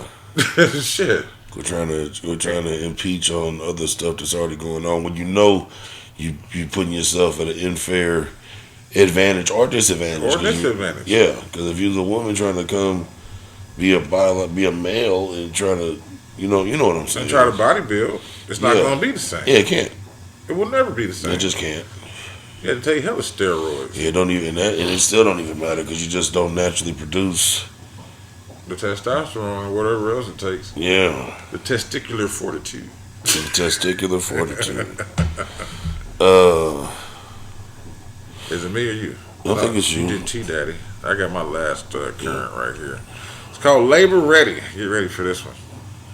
Shit. We're trying to impeach on other stuff that's already going on when you know you putting yourself at an unfair advantage or disadvantage. Or disadvantage. Yeah, because if you're the woman trying to come be a male and trying to, you know what I'm saying. And try to body build, it's not Yeah. going to be the same. Yeah, it can't. It will never be the same. It just can't. You had to take hella steroids. Yeah, and it still don't even matter because you just don't naturally produce. The testosterone or whatever else it takes. Yeah, The testicular fortitude. the testicular fortitude. Is it me or you? I think it's you. You did T-Daddy. I got my last current right here. It's called Labor Ready. Get ready for this one.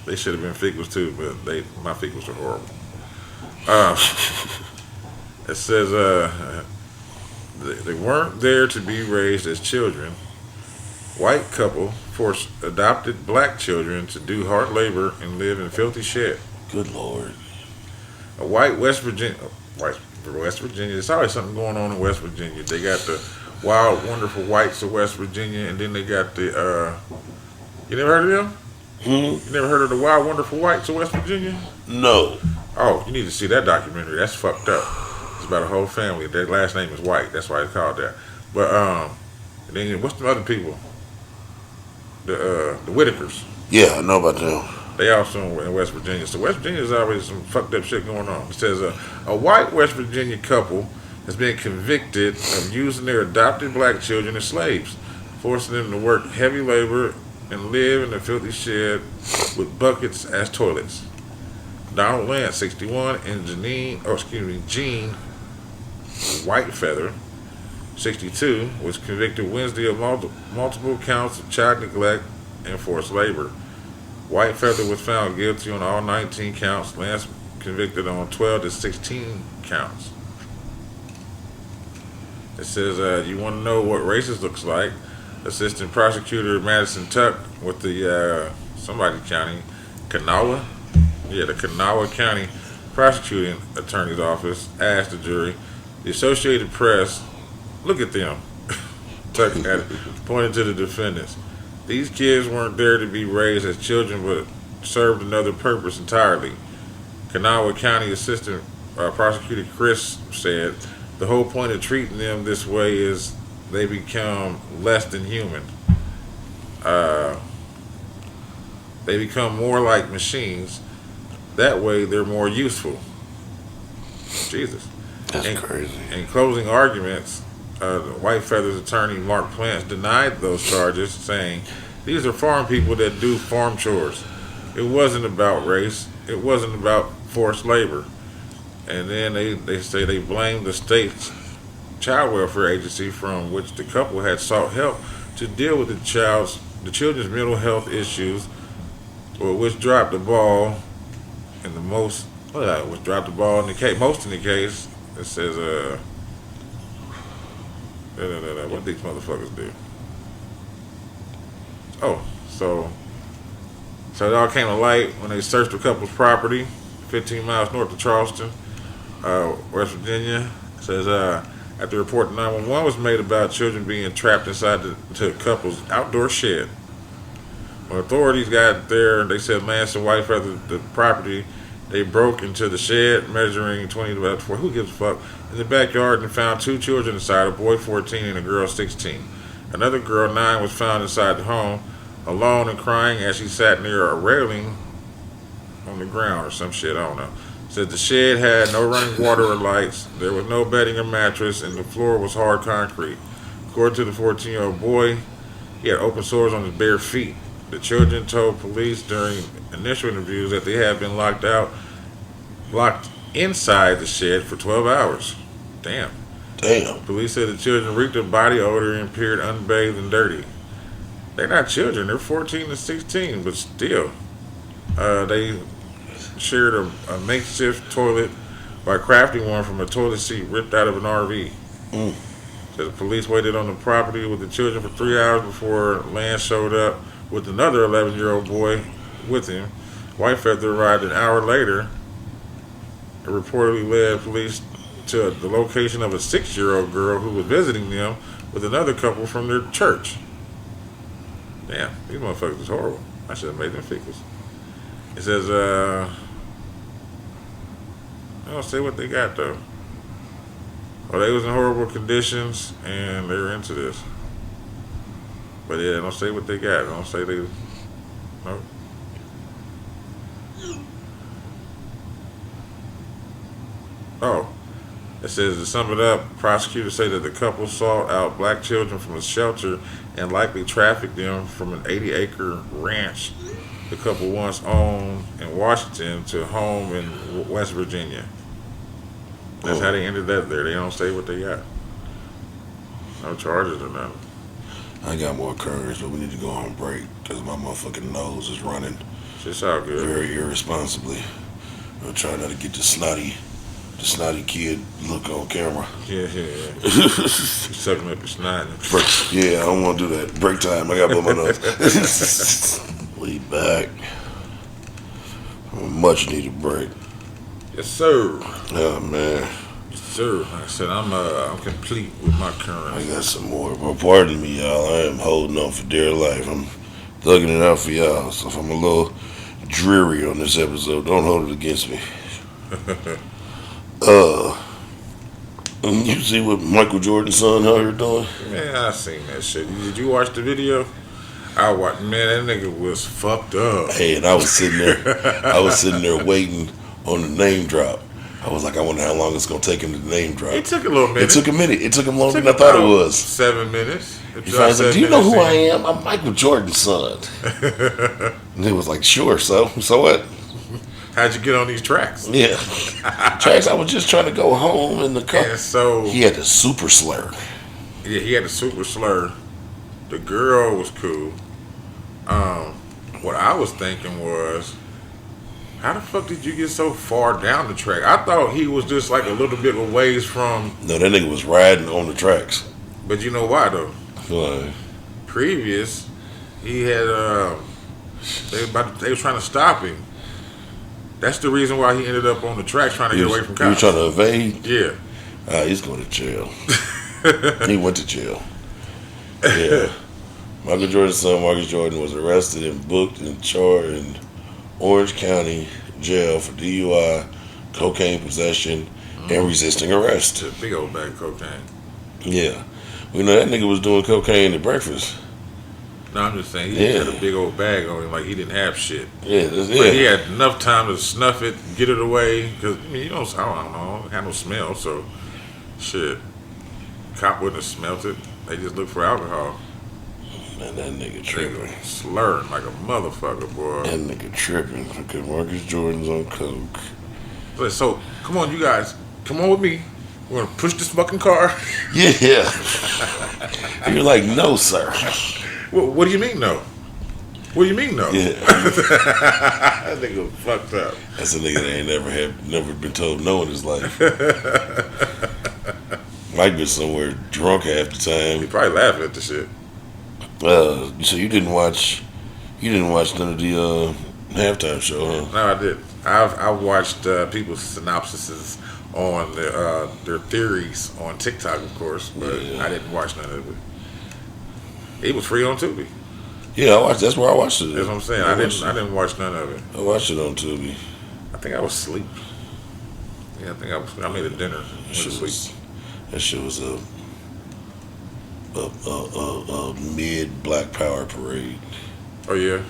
They should have been fecals too, but my fecals are horrible. It says they weren't there to be raised as children. White couple forced adopted black children to do hard labor and live in filthy shed. Good Lord. A white West Virginia. There's always something going on in West Virginia. They got the wild, wonderful whites of West Virginia, and then they got the. You never heard of them? Hmm? You never heard of the wild, wonderful whites of West Virginia? No. Oh, you need to see that documentary. That's fucked up. It's about a whole family. Their last name is White. That's why it's called that. But and then what's the other people? The Whitakers. Yeah, I know about them. They also in West Virginia. So West Virginia is always some fucked up shit going on. It says a white West Virginia couple has been convicted of using their adopted black children as slaves, forcing them to work heavy labor and live in a filthy shed with buckets as toilets. Donald Lance, 61, and Jean Whitefeather, 62, was convicted Wednesday of multiple counts of child neglect and forced labor. Whitefeather was found guilty on all 19 counts. Lance convicted on 12 to 16 counts. It says, you want to know what racist looks like? Assistant Prosecutor Madison Tuck with the Kanawha? Yeah, the Kanawha County Prosecuting Attorney's Office asked the jury. The Associated Press, look at them, Tuck had pointed to the defendants. These kids weren't there to be raised as children, but served another purpose entirely. Kanawha County Assistant Prosecutor Chris said, the whole point of treating them this way is they become less than human. They become more like machines. That way they're more useful. Jesus. That's crazy. In closing arguments, Whitefeather's attorney Mark Plants denied those charges, saying, these are farm people that do farm chores. It wasn't about race. It wasn't about forced labor. And then they say they blame the state's child welfare agency from which the couple had sought help to deal with the children's mental health issues, which dropped the ball in the most in the case. It says what these motherfuckers do. Oh, so it all came to light when they searched the couple's property 15 miles north of Charleston, West Virginia. It says after a report to 911 was made about children being trapped inside the couple's outdoor shed. When authorities got there, they said Lance and Whitefeather, the property, they broke into the shed measuring 20 by 4. Who gives a fuck? In the backyard and found two children inside, a boy 14 and a girl 16. Another girl 9 was found inside the home, alone and crying as she sat near a railing on the ground or some shit, I don't know. Said the shed had no running water or lights, there was no bedding or mattress, and the floor was hard concrete. According to the 14-year-old boy, he had open sores on his bare feet. The children told police during initial interviews that they had been locked inside the shed for 12 hours. Damn. Police said the children reeked of body odor and appeared unbathed and dirty. They're not children, they're 14 and 16, but still. They shared a makeshift toilet by crafting one from a toilet seat ripped out of an RV. The police waited on the property with the children for 3 hours before Lance showed up with another 11-year-old boy with him. Whitefeather arrived an hour later and reportedly led police to the location of a 6-year-old girl who was visiting them with another couple from their church. Damn, these motherfuckers is horrible. I should have made them figures. It says, I don't say what they got though. Oh, they was in horrible conditions and they were into this. But yeah, don't say what they got. Don't say they. No. Oh, it says to sum it up, prosecutors say that the couple sought out black children from a shelter and likely trafficked them from an 80-acre ranch the couple once owned in Washington to a home in West Virginia. That's how they ended up there. They don't say what they got. No charges or nothing. I got more courage, but we need to go on break because my motherfucking nose is running Shit's all good. very irresponsibly. I'm trying not to get the snotty kid look on camera. Yeah. You sucking up your snot. Yeah, I don't want to do that. Break time. I got to blow my nose. We back. Much needed break. Yes, sir. Oh man, Yes, sir. Like I said, I'm complete with my I current. got some more. But pardon me, y'all. I am holding on for dear life. I'm thugging it out for y'all. So if I'm a little dreary on this episode, don't hold it against me. You see what Michael Jordan's son out here doing? Man, I seen that shit. Did you watch the video? I watched. Man, that nigga was fucked up. Hey, and I was sitting there waiting on the name drop. I was like, I wonder how long it's gonna take him to name drop. It took a little minute. It took a minute. It took him longer Took than I thought it about was. 7 minutes. He finally like, do you know who I am? I'm Michael Jordan's son. And it was like, sure, so what? How'd you get on these tracks? Yeah. Tracks, I was just trying to go home in the car. And so He had the super slur. yeah, he had a super slur. The girl was cool. What I was thinking was, how the fuck did you get so far down the track? I thought he was just like a little bit of ways from. No, that nigga was riding on the tracks. But you know why though? Why? Previous, he had they were trying to stop him. That's the reason why he ended up on the track trying to get away from He was cops. trying to evade. Yeah. He's going to jail. He went to jail. Yeah. Michael Jordan's son, Marcus Jordan, was arrested and booked and charged in Orange County jail for DUI, cocaine possession, and resisting arrest. It's a big old bag of cocaine. Yeah. We know that nigga was doing cocaine at breakfast. No, I'm just saying he had a big old bag on him, like he didn't have shit. Yeah, But he had enough time to snuff it, get it away, because I mean, I don't know, had no smell, so shit. Cop wouldn't have smelt it. They just looked for alcohol. Man, that nigga They tripping. were slurring like a motherfucker, boy. That nigga tripping because Marcus Jordan's on coke. So come on, you guys, come on with me. We're gonna push this fucking car. Yeah. You're like, no, sir. What do you mean no? What do you mean no? Yeah. That nigga fucked up. That's a nigga that ain't never been told no in his life. Might be somewhere drunk half the He time. probably laughing at the shit. So you didn't watch none of the halftime show, huh? No, I did. I've watched people's synopsises on their theories on TikTok, of course, but Yeah. I didn't watch none of it. It was free on Tubi. Yeah, I watched. That's where I watched it. That's what I'm saying. I didn't watch none of it. I watched it on Tubi. I think I was asleep. Yeah, I made a dinner. Went to sleep. That shit was a mid Black Power parade. Oh yeah.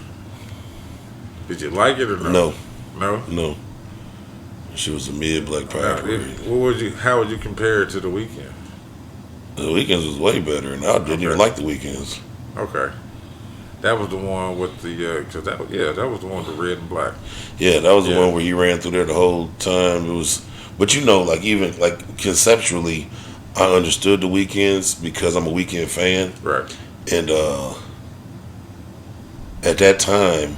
Did you like it or no? No, No. no. She was a mid Black Power Now, parade. how would you compare it to the weekend? The weekends was way better, and I didn't even Okay. like the weekends. Okay. That was the one with the that was the one with the red and black. Yeah, that was the Yeah. one where he ran through there the whole time. It was, but you know, like even like conceptually, I understood the weekends because I'm a weekend fan, Right. and at that time,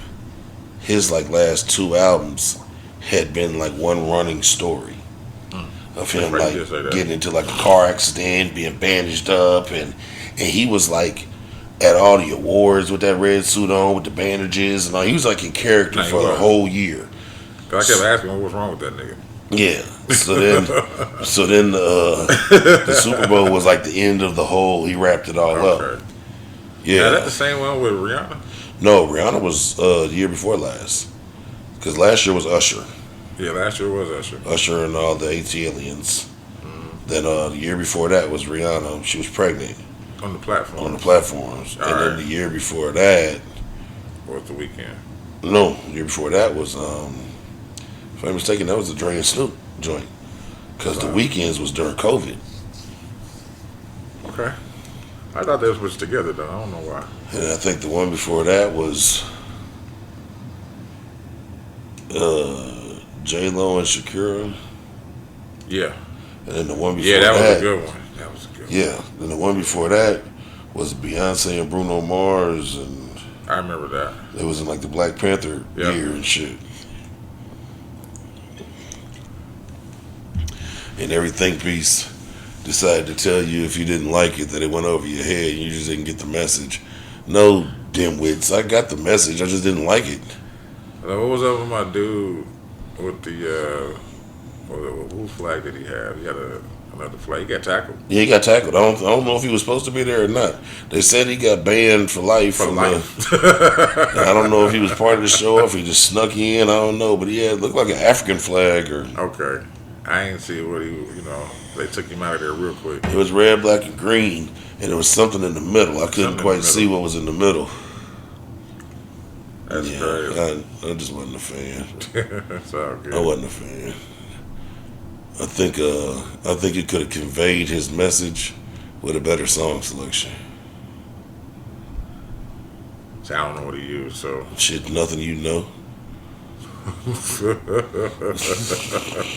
his like last two albums had been like one running story of him Right, like you did say that. getting into like a car accident, being bandaged up, and he was like at all the awards with that red suit on with the bandages and all. He was like in character Nah, he for the was. whole year. 'Cause I kept asking what was wrong with that nigga. Yeah. So then the Super Bowl was like the end of the whole. He wrapped it all up. Okay. Yeah. Now, is that the same one with Rihanna? No, Rihanna was the year before last. Because last year was Usher. Yeah, last year was Usher. Usher and all the ATLians. Mm-hmm. Then the year before that was Rihanna. She was pregnant On the platform. on the platforms. All And then right. the year before that, Or the weekend. no, the year before that was, if I'm mistaken, that was the Dre and Snoop joint. Because the Wow. weekends was during COVID. Okay. I thought they was together though. I don't know why. And I think the one before that was J Lo and Shakira. Yeah. And then the one before Yeah, that was that, a good one. That was a good one. yeah. Then the one before that was Beyonce and Bruno Mars, and I remember that. it was in like the Black Panther Yeah. year and shit. And every think piece decided to tell you if you didn't like it that it went over your head and you just didn't get the message. No, dimwits, I got the message. I just didn't like it. What was up with my dude with the whose flag did he have? He had another flag. He got tackled Yeah, he got tackled. I don't know if he was supposed to be there or not. They said he got banned for life. for from life. I don't know if he was part of the show or if he just snuck in. I don't know, but it looked like an African flag, or Okay. I ain't see what he. They took him out of there real quick. it was red, black, and green, and there was something in the middle. I couldn't Something in quite the see what was in the middle. That's Yeah, crazy. I just wasn't a fan. It's all good. I wasn't a fan. I think it could have conveyed his message with a better song selection. See, I don't know what he used, so. Shit, nothing you know.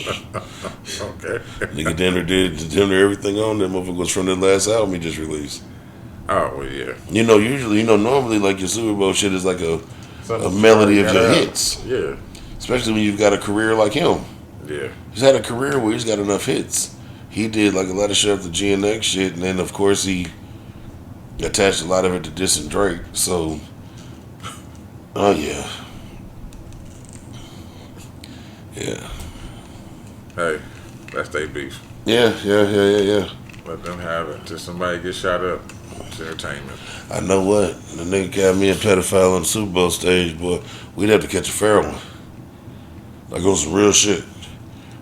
Okay. Nigga Denver everything on that motherfucker was from the last album he just released. Oh well, yeah. Normally like your Super Bowl shit is like a Something melody you of already your got out. hits. Yeah. Especially when you've got a career like him. Yeah. He's had a career where he's got enough hits. He did like a lot of shit after GNX shit, and then of course he attached a lot of it to dissing Drake. So, oh yeah. Yeah. Hey, that's their beef. Yeah. Let them have it. Till somebody get shot up. It's entertainment. I know what. The nigga got me a pedophile on the Super Bowl stage, boy. We'd have to catch a fair one. Like on some real shit.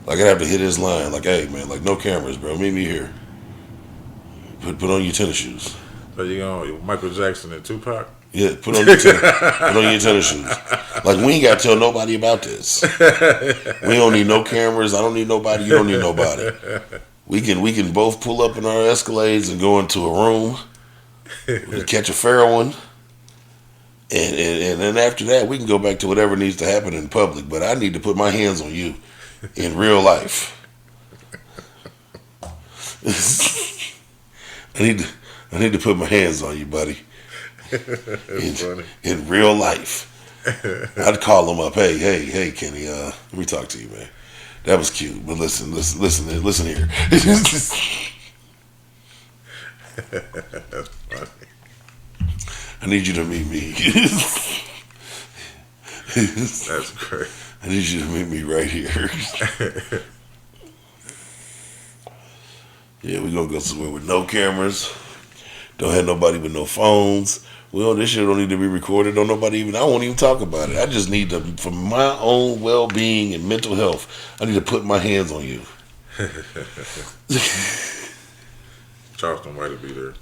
Like I'd have to hit his line. Like, hey man, like no cameras, bro. Meet me here. Put on your tennis shoes. So you going Michael Jackson and Tupac? Yeah, put on your tennis shoes. Like we ain't got to tell nobody about this. We don't need no cameras. I don't need nobody. You don't need nobody. We can both pull up in our Escalades and go into a room. We catch a fair one. And then after that, we can go back to whatever needs to happen in public. But I need to put my hands on you in real life. I need to put my hands on you, buddy. That's funny. In real life. I'd call him up. Hey, Kenny. Let me talk to you, man. That was cute, but listen here. That's funny. I need you to meet me. That's great. I need you to meet me right here. Yeah, we gonna go somewhere with no cameras. Don't have nobody with no phones. Well, this shit don't need to be recorded. I won't even talk about it. I just need to, for my own well-being and mental health, I need to put my hands on you. Charleston White will be there.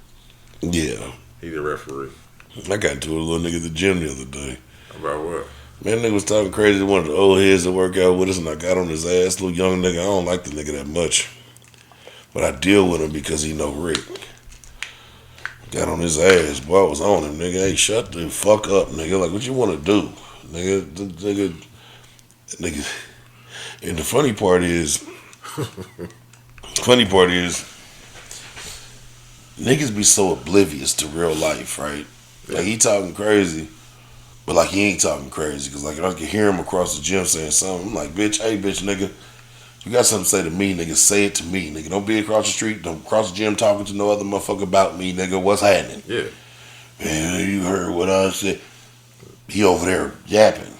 Yeah. He the referee. I got into a little nigga at the gym the other day. About what? Man, nigga was talking crazy to one of the old heads that work out with us, and I got on his ass. Little young nigga, I don't like the nigga that much. But I deal with him because he know Rick. Got on his ass. Boy, I was on him, nigga. Hey, shut the fuck up, nigga. Like, what you want to do? Nigga. And the funny part is, niggas be so oblivious to real life, right? Like, he talking crazy, but like, he ain't talking crazy. Because, like, I can hear him across the gym saying something. I'm like, bitch, hey, bitch, nigga. You got something to say to me, nigga, say it to me, nigga. Don't be across the street, don't cross the gym talking to no other motherfucker about me, nigga. What's happening? Yeah. Man, you heard what I said. He over there yapping.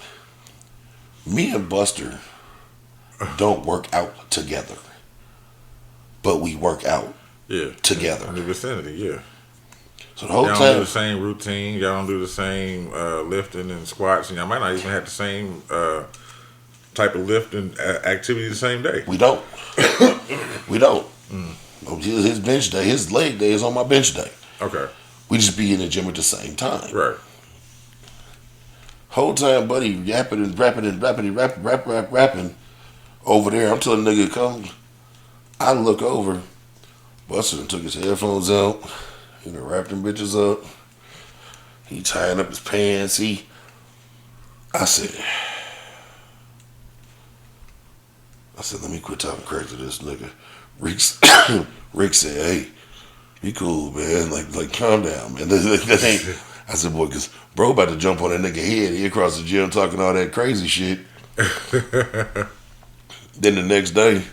Me and Buster don't work out together. But we work out Yeah. together. In the vicinity, yeah. So the whole Y'all don't do time, the same routine. Y'all don't do the same lifting and squats, and y'all might not even have the same type of lifting activity the same day. we don't. We don't. His bench day, his leg day is on my bench day. Okay, We just be in the gym at the same time. right. Whole time, buddy, yapping and rapping over there. I'm telling the nigga come. I look over. Buster done took his headphones out. He done wrapped them bitches up. He tying up his pants. I said, let me quit talking crazy to this nigga. Rick said, hey, be cool, man. Like calm down, man. That ain't. I said, boy, because bro about to jump on that nigga head. He across the gym talking all that crazy shit. Then the next day,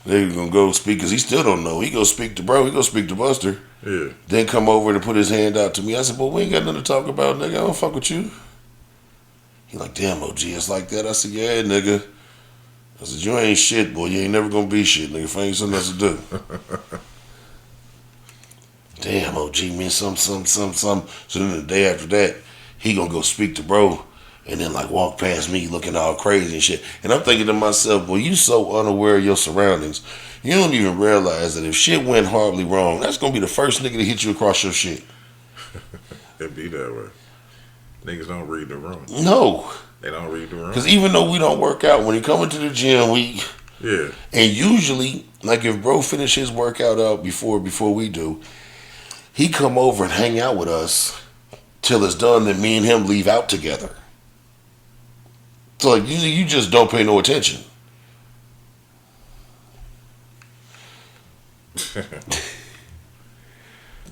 they gonna go speak, because he still don't know. He go speak to bro. He go speak to Buster. Yeah. Then come over to put his hand out to me. I said, boy, we ain't got nothing to talk about, nigga. I don't fuck with you. He like, damn, OG, it's like that. I said, yeah, nigga. I said, you ain't shit, boy. You ain't never gonna be shit, nigga. Find something else to do. Damn, OG, man, some. So then the day after that, he gonna go speak to bro, and then like walk past me looking all crazy and shit. And I'm thinking to myself, boy, you so unaware of your surroundings, you don't even realize that if shit went horribly wrong, that's gonna be the first nigga to hit you across your shit. It be that way. Niggas don't read the room. No. They don't read the room. Because even though we don't work out, when he come into the gym, Yeah. and usually, like if bro finish his workout out before we do, he come over and hang out with us till it's done, then me and him leave out together. So like you just don't pay no attention.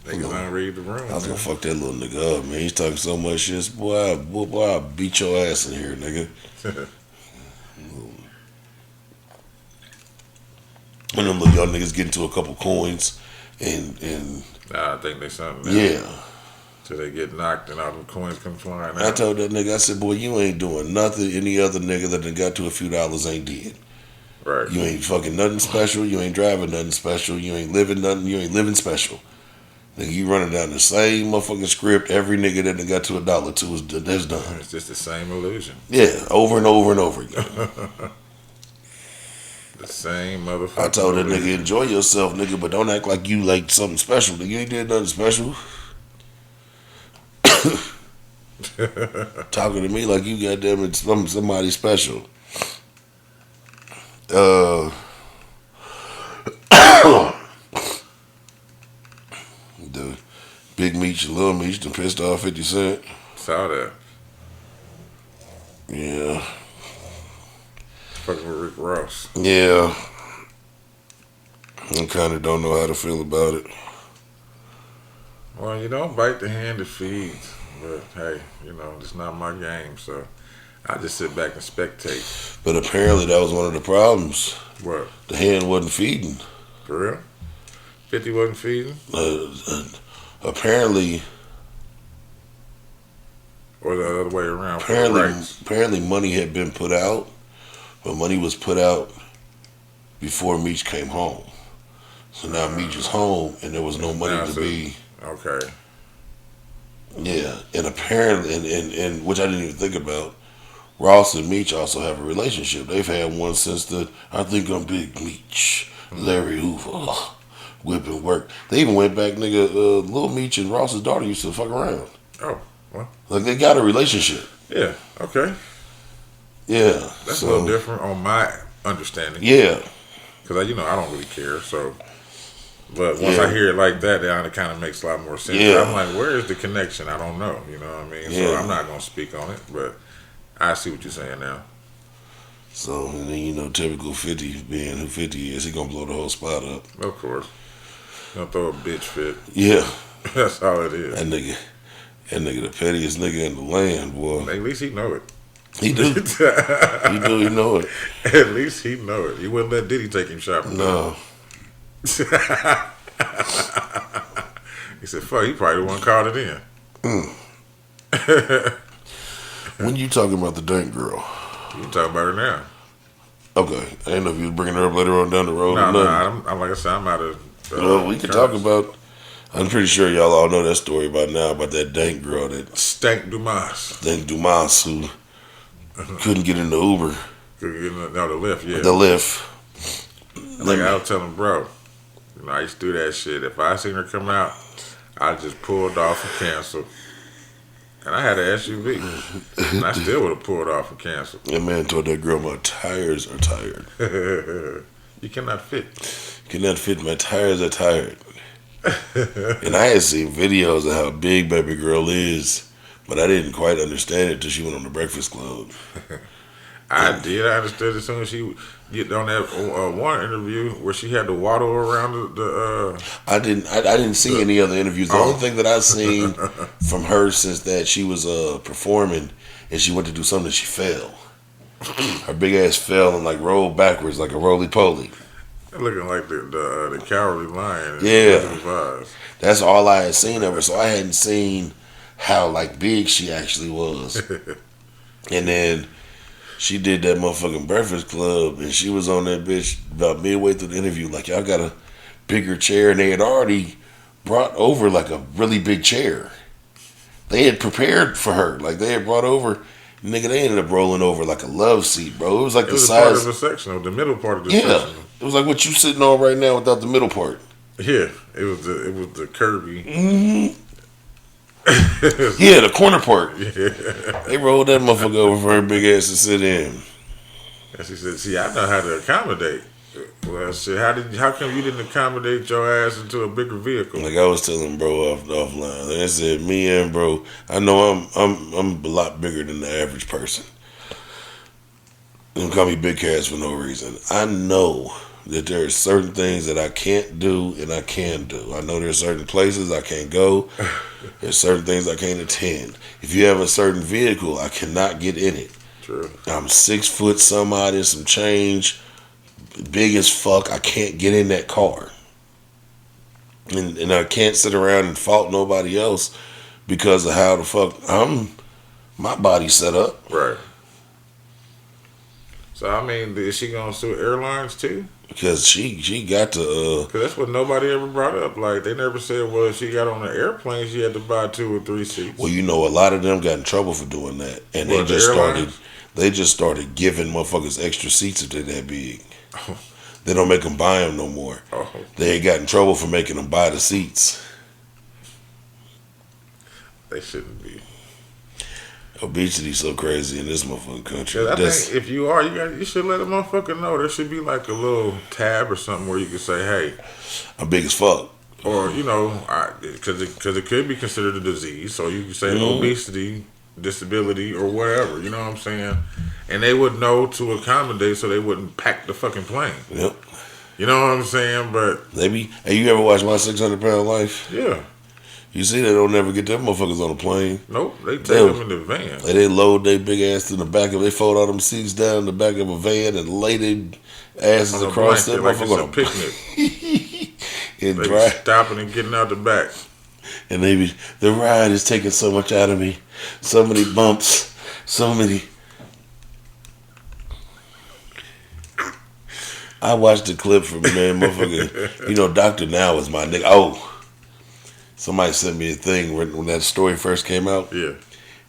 Niggas don't read the room. I was gonna man. fuck that little nigga up, man. He's talking so much shit. Boy, I'll beat your ass in here, nigga. And them little young niggas get into a couple coins and Nah, I think they something. yeah. Till they get knocked and all the coins come flying out. I told that nigga, I said, boy, you ain't doing nothing any other nigga that done got to a few dollars ain't did. Right. You ain't fucking nothing special. You ain't driving nothing special. You ain't living nothing. You ain't living special. Nigga, you running down the same motherfucking script. Every nigga that done got to $1 that's done. It's just the same illusion. Yeah, over and over and over again. The same motherfucker. I told that nigga, enjoy yourself, nigga, but don't act like you like something special. Nigga, you ain't did nothing special. Talking to me like you goddamn it somebody special. The Big Meech and Little Meech done pissed off 50 Cent. Saw that. Yeah. Fucking with Rick Ross. Yeah. I kind of don't know how to feel about it. Well, you don't bite the hand that feeds. But hey, you know, it's not my game, so I just sit back and spectate. But apparently that was one of the problems. What? The hand wasn't feeding. For real? 50 wasn't feeding? Apparently, Or the other way around? For the rights? apparently money had been put out, but money was put out before Meech came home. So now Meech is home, and there was no money Now, to so- be. Okay. Yeah, and apparently, and which I didn't even think about, Ross and Meech also have a relationship. They've had one since I think I'm Big Meech, Larry Hoover, whip and work. They even went back, nigga, Lil Meech and Ross's daughter used to fuck around. Oh, well. Like, they got a relationship. Yeah, okay. Yeah. That's a little different on my understanding. Yeah. Because, I don't really care, so. But once Yeah. I hear it like that, then it kind of makes a lot more sense. Yeah. I'm like, where is the connection? I don't know. You know what I mean? So Yeah. I'm not going to speak on it, but I see what you're saying now. So, and then, typical 50 being who 50 is, he gonna blow the whole spot up. Of course. Gonna throw a bitch fit. Yeah. That's all it is. That nigga, the pettiest nigga in the land, boy. At least he know it. He do. He know it. At least he know it. He wouldn't let Diddy take him shopping. No. He said, fuck, he probably the one called it in. When you talking about the Dank girl? You can talk about her now. Okay. I didn't know if you was bringing her up later on down the road or No, nothing. I'm like I said, I'm out of. Well, we can talk about. I'm pretty sure y'all all know that story by now about that dank girl, that Stank Dumas. dank Dumas, who couldn't get in the Uber, No, the lift, yeah. the Lyft. Like I was telling bro, you know, I used to do that shit. If I seen her come out, I just pulled off and canceled. And I had an SUV. And I still would have pulled off and canceled. That man told that girl, my tires are tired. You cannot fit. Cannot fit, my tires are tired. And I had seen videos of how big baby girl is, but I didn't quite understand it till she went on the Breakfast Club. I did. I understood as soon as she get on that one interview where she had to waddle around the I didn't see any other interviews. The only thing that I've seen from her since that she was performing and she went to do something, she fell. Her big ass fell and like rolled backwards like a roly poly. looking like the Cowardly Lion. Yeah. That's all I had seen of her, so I hadn't seen how like big she actually was. And then she did that motherfucking Breakfast Club, and she was on that bitch about midway through the interview, like, y'all got a bigger chair, and they had already brought over like a really big chair. They had prepared for her, like they had brought over. Nigga, they ended up rolling over like a love seat, bro. It was like It the was size part of the section, the middle part of the section. It was like what you sitting on right now without the middle part. Yeah, it was the Kirby. Mm-hmm. Yeah, the corner part. Yeah. They rolled that motherfucker over for her big ass to sit in. And she said, "See, I know how to accommodate." Well, I said, how come you didn't accommodate your ass into a bigger vehicle? Like I was telling bro offline, like I said, me and bro, I know I'm a lot bigger than the average person. Don't call me big cash for no reason. I know that there are certain things that I can't do and I can do. I know there are certain places I can't go. There's certain things I can't attend. If you have a certain vehicle, I cannot get in it. True. I'm 6 foot some odd and some change, big as fuck. I can't get in that car. And I can't sit around and fault nobody else because of how the fuck my body's set up. Right. So I mean, is she gonna sue airlines too? Because she got to Because that's what nobody ever brought up. Like they never said, well, if she got on an airplane, she had to buy 2 or 3 seats. well, you know, a lot of them got in trouble for doing that, and What, they just started giving motherfuckers extra seats if they're that big. They don't make them buy them no more. Oh. They had got in trouble for making them buy the seats. They shouldn't be. Obesity's so crazy in this motherfucking country. 'Cause I think if you are, you should let a motherfucker know. There should be like a little tab or something where you can say, hey, I'm big as fuck. or you know, because it could be considered a disease, so you can say obesity, disability, or whatever. You know what I'm saying? And they would know to accommodate, so they wouldn't pack the fucking plane. Yep. You know what I'm saying? But Hey, you ever watch My 600 Pound Life? yeah, You see, they don't never get them motherfuckers on a plane. nope, they take Damn. them in the van. Like they load their big ass in the back of. They fold all them seats down in the back of a van and lay their asses On a across that blanket, like motherfucker it's a picnic. and They drive. stopping and getting out the back. And the ride is taking so much out of me. So many bumps. So many. I watched the clip from man, motherfucker. You know, Dr. Now is my nigga. Oh, somebody sent me a thing when that story first came out. Yeah.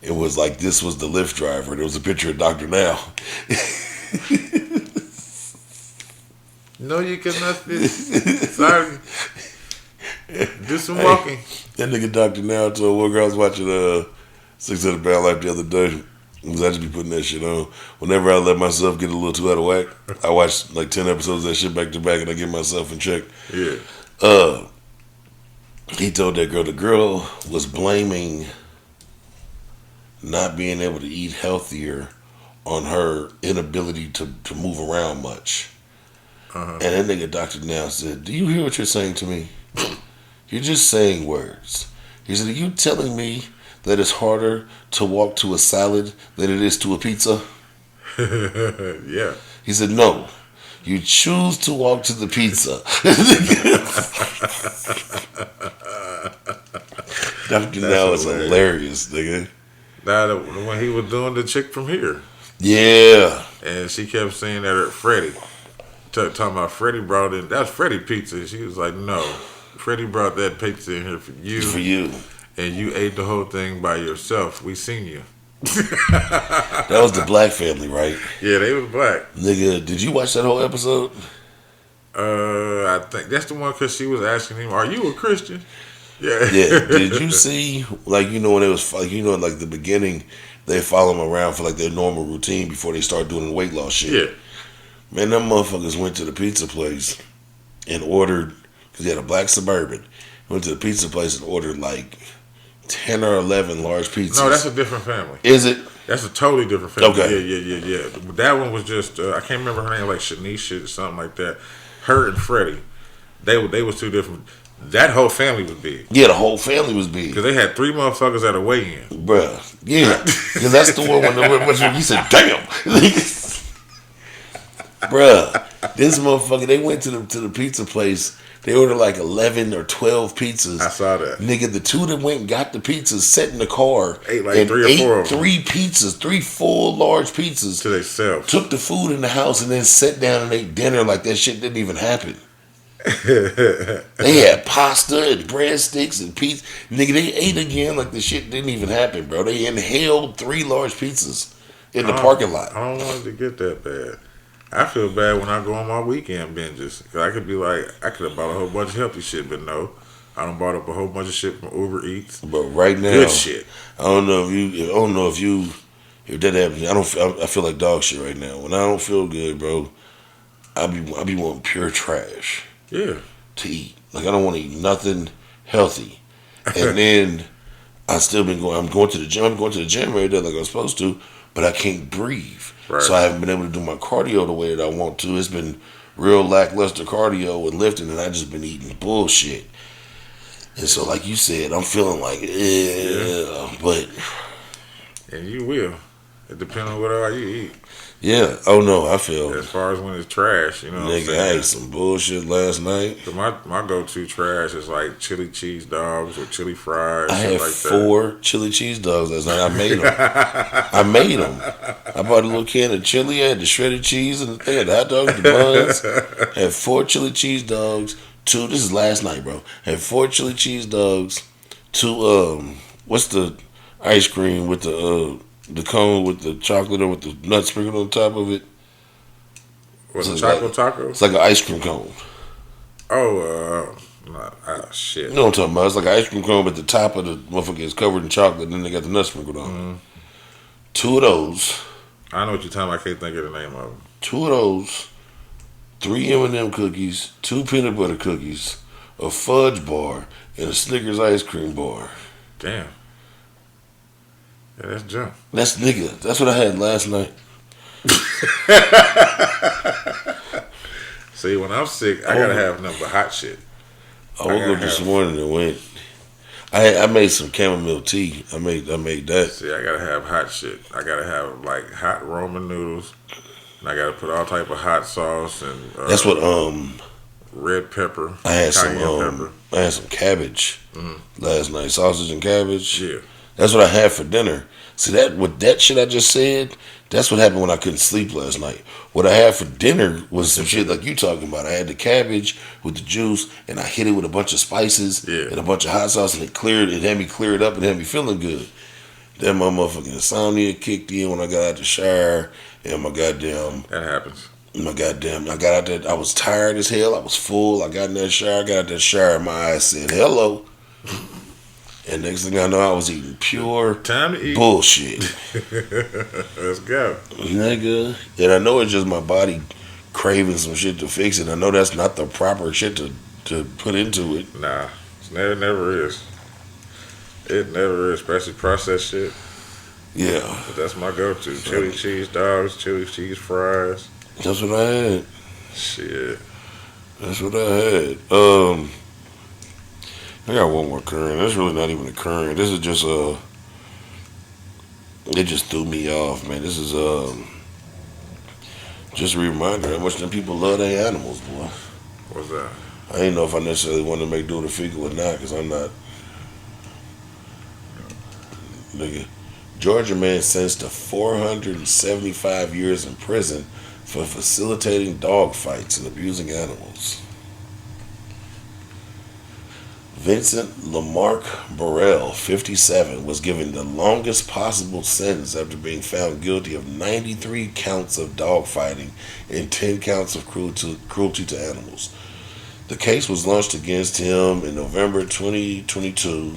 It was like this was the Lyft driver. There was a picture of Dr. Now. No, you cannot. Sorry. Do some walking. That nigga Dr. Now told one girl I was watching 600 Pound Life the other day. Because I just be putting that shit on. Whenever I let myself get a little too out of whack, I watch like 10 episodes of that shit back to back and I get myself in check. Yeah. He told that girl, the girl was blaming not being able to eat healthier on her inability to move around much. And that nigga Dr. Now said, do you hear what you're saying to me? You're just saying words. He said, are you telling me that it's harder to walk to a salad than it is to a pizza? Yeah. He said, no. You choose to walk to the pizza. Dr. Now is hilarious, nigga. Now, when he was doing the chick from here, Yeah. and she kept saying that Freddie, talking about Freddie brought in, that's Freddie pizza. She was like, no, Freddie brought that pizza in here for you, For you. and you ate the whole thing by yourself. We seen you. That was the black family, right? Yeah, they was black. Nigga, did you watch that whole episode? I think that's the one because she was asking him, "Are you a Christian?" Yeah. Yeah. Did you see, like, you know, when it was, like, you know, like the beginning, they follow them around for like their normal routine before they start doing the weight loss shit. Yeah. Man, them motherfuckers went to the pizza place and ordered, because they had a black Suburban, went to the pizza place and ordered like 10 or 11 large pizzas. No, that's a different family. Is it? That's a totally different family. Okay. Yeah. But that one was just I can't remember her name, like Shanice or something like that. Her and Freddie, they was two different. That whole family was big Yeah, the whole family was big. because they had 3 motherfuckers at a weigh-in. Bruh. Yeah. Because that's the one when you said, damn. Bruh. This motherfucker, they went to the pizza place. They ordered like 11 or 12 pizzas. I saw that. Nigga, the two that went and got the pizzas, sat in the car, Ate like and 3 or ate 4 of them. 3 pizzas, 3 full large pizzas. To themselves. Took the food in the house and then sat down and ate dinner like that shit didn't even happen. They had pasta and breadsticks and pizza. Nigga, they ate again like the shit didn't even happen, bro. They inhaled 3 large pizzas in the parking lot. I don't want it to get that bad. I feel bad when I go on my weekend binges. Cause I could be like, I could have bought a whole bunch of healthy shit, but no. I done bought up a whole bunch of shit from Uber Eats. But right now, Good shit. I don't know if that happens. I feel like dog shit right now. When I don't feel good, bro, I be wanting pure trash Yeah. to eat. Like I don't want to eat nothing healthy. And then I'm going to the gym. I'm going to the gym every day like I'm supposed to, but I can't breathe. Right. So I haven't been able to do my cardio the way that I want to. It's been real lackluster cardio and lifting, and I just been eating bullshit. And so, like you said, I'm feeling like, but And you will. It depends on what all you eat. yeah. Oh no, I feel. As far as when it's trash, you know what I'm Nigga, I saying? ate some bullshit last night. So my go-to trash is like chili cheese dogs or chili fries. I shit had like 4 chili cheese dogs last night. I made them. I bought a little can of chili. I had the shredded cheese and the thing, the hot dogs, the buns. Had 4 chili cheese dogs. 2. This is last night, bro. Had 4 chili cheese dogs. 2. What's the ice cream with the cone with the chocolate or with the nut sprinkled on top of it? What's So a it's Choco like- Taco? It's like an ice cream cone. Shit. You know what I'm talking about? It's like an ice cream cone, but the top of the motherfucker is covered in chocolate, and then they got the nuts sprinkled on. 2 of those. I know what you're talking about. I can't think of the name of them. 2 of those. 3 M&M cookies. 2 peanut butter cookies. A fudge bar. And a Snickers ice cream bar. Damn. Yeah, that's junk. That's what I had last night. See, when I'm sick, I gotta have nothing but hot shit. I woke up this morning and went. I made some chamomile tea. I made that. See, I gotta have hot shit. I gotta have like hot Roman noodles, and I gotta put all type of hot sauce and That's what red pepper. I had some cayenne pepper. I had some cabbage last night. Sausage and cabbage. Yeah, That's what I had for dinner. See that with that shit I just said, that's what happened when I couldn't sleep last night. What I had for dinner was some shit like you talking about. I had the cabbage with the juice and I hit it with a bunch of spices and a bunch of hot sauce and it had me clear it up and had me feeling good. Then my motherfucking insomnia kicked in when I got out the shower and that happens. I got out there, I was tired as hell, I was full, I got in that shower, and my eyes said hello. And next thing I know, I was eating pure Time to eat. bullshit. Let's go. Nigga. And I know it's just my body craving some shit to fix it. I know that's not the proper shit to put into it. Nah, it never is. It never is, especially processed shit. Yeah. But that's my go-to. Chili cheese dogs, chili cheese fries. That's what I had. Shit. That's what I had. I got one more current. That's really not even a current. This is just it just threw me off, man. This is just a reminder how much them people love their animals, boy. What's that? I didn't know if I necessarily wanted to make do the fecal or not, because I'm not. Nigga. Georgia man sentenced to 475 years in prison for facilitating dog fights and abusing animals. Vincent Lamarck Burrell, 57, was given the longest possible sentence after being found guilty of 93 counts of dogfighting and 10 counts of cruelty to animals. The case was launched against him in November 2022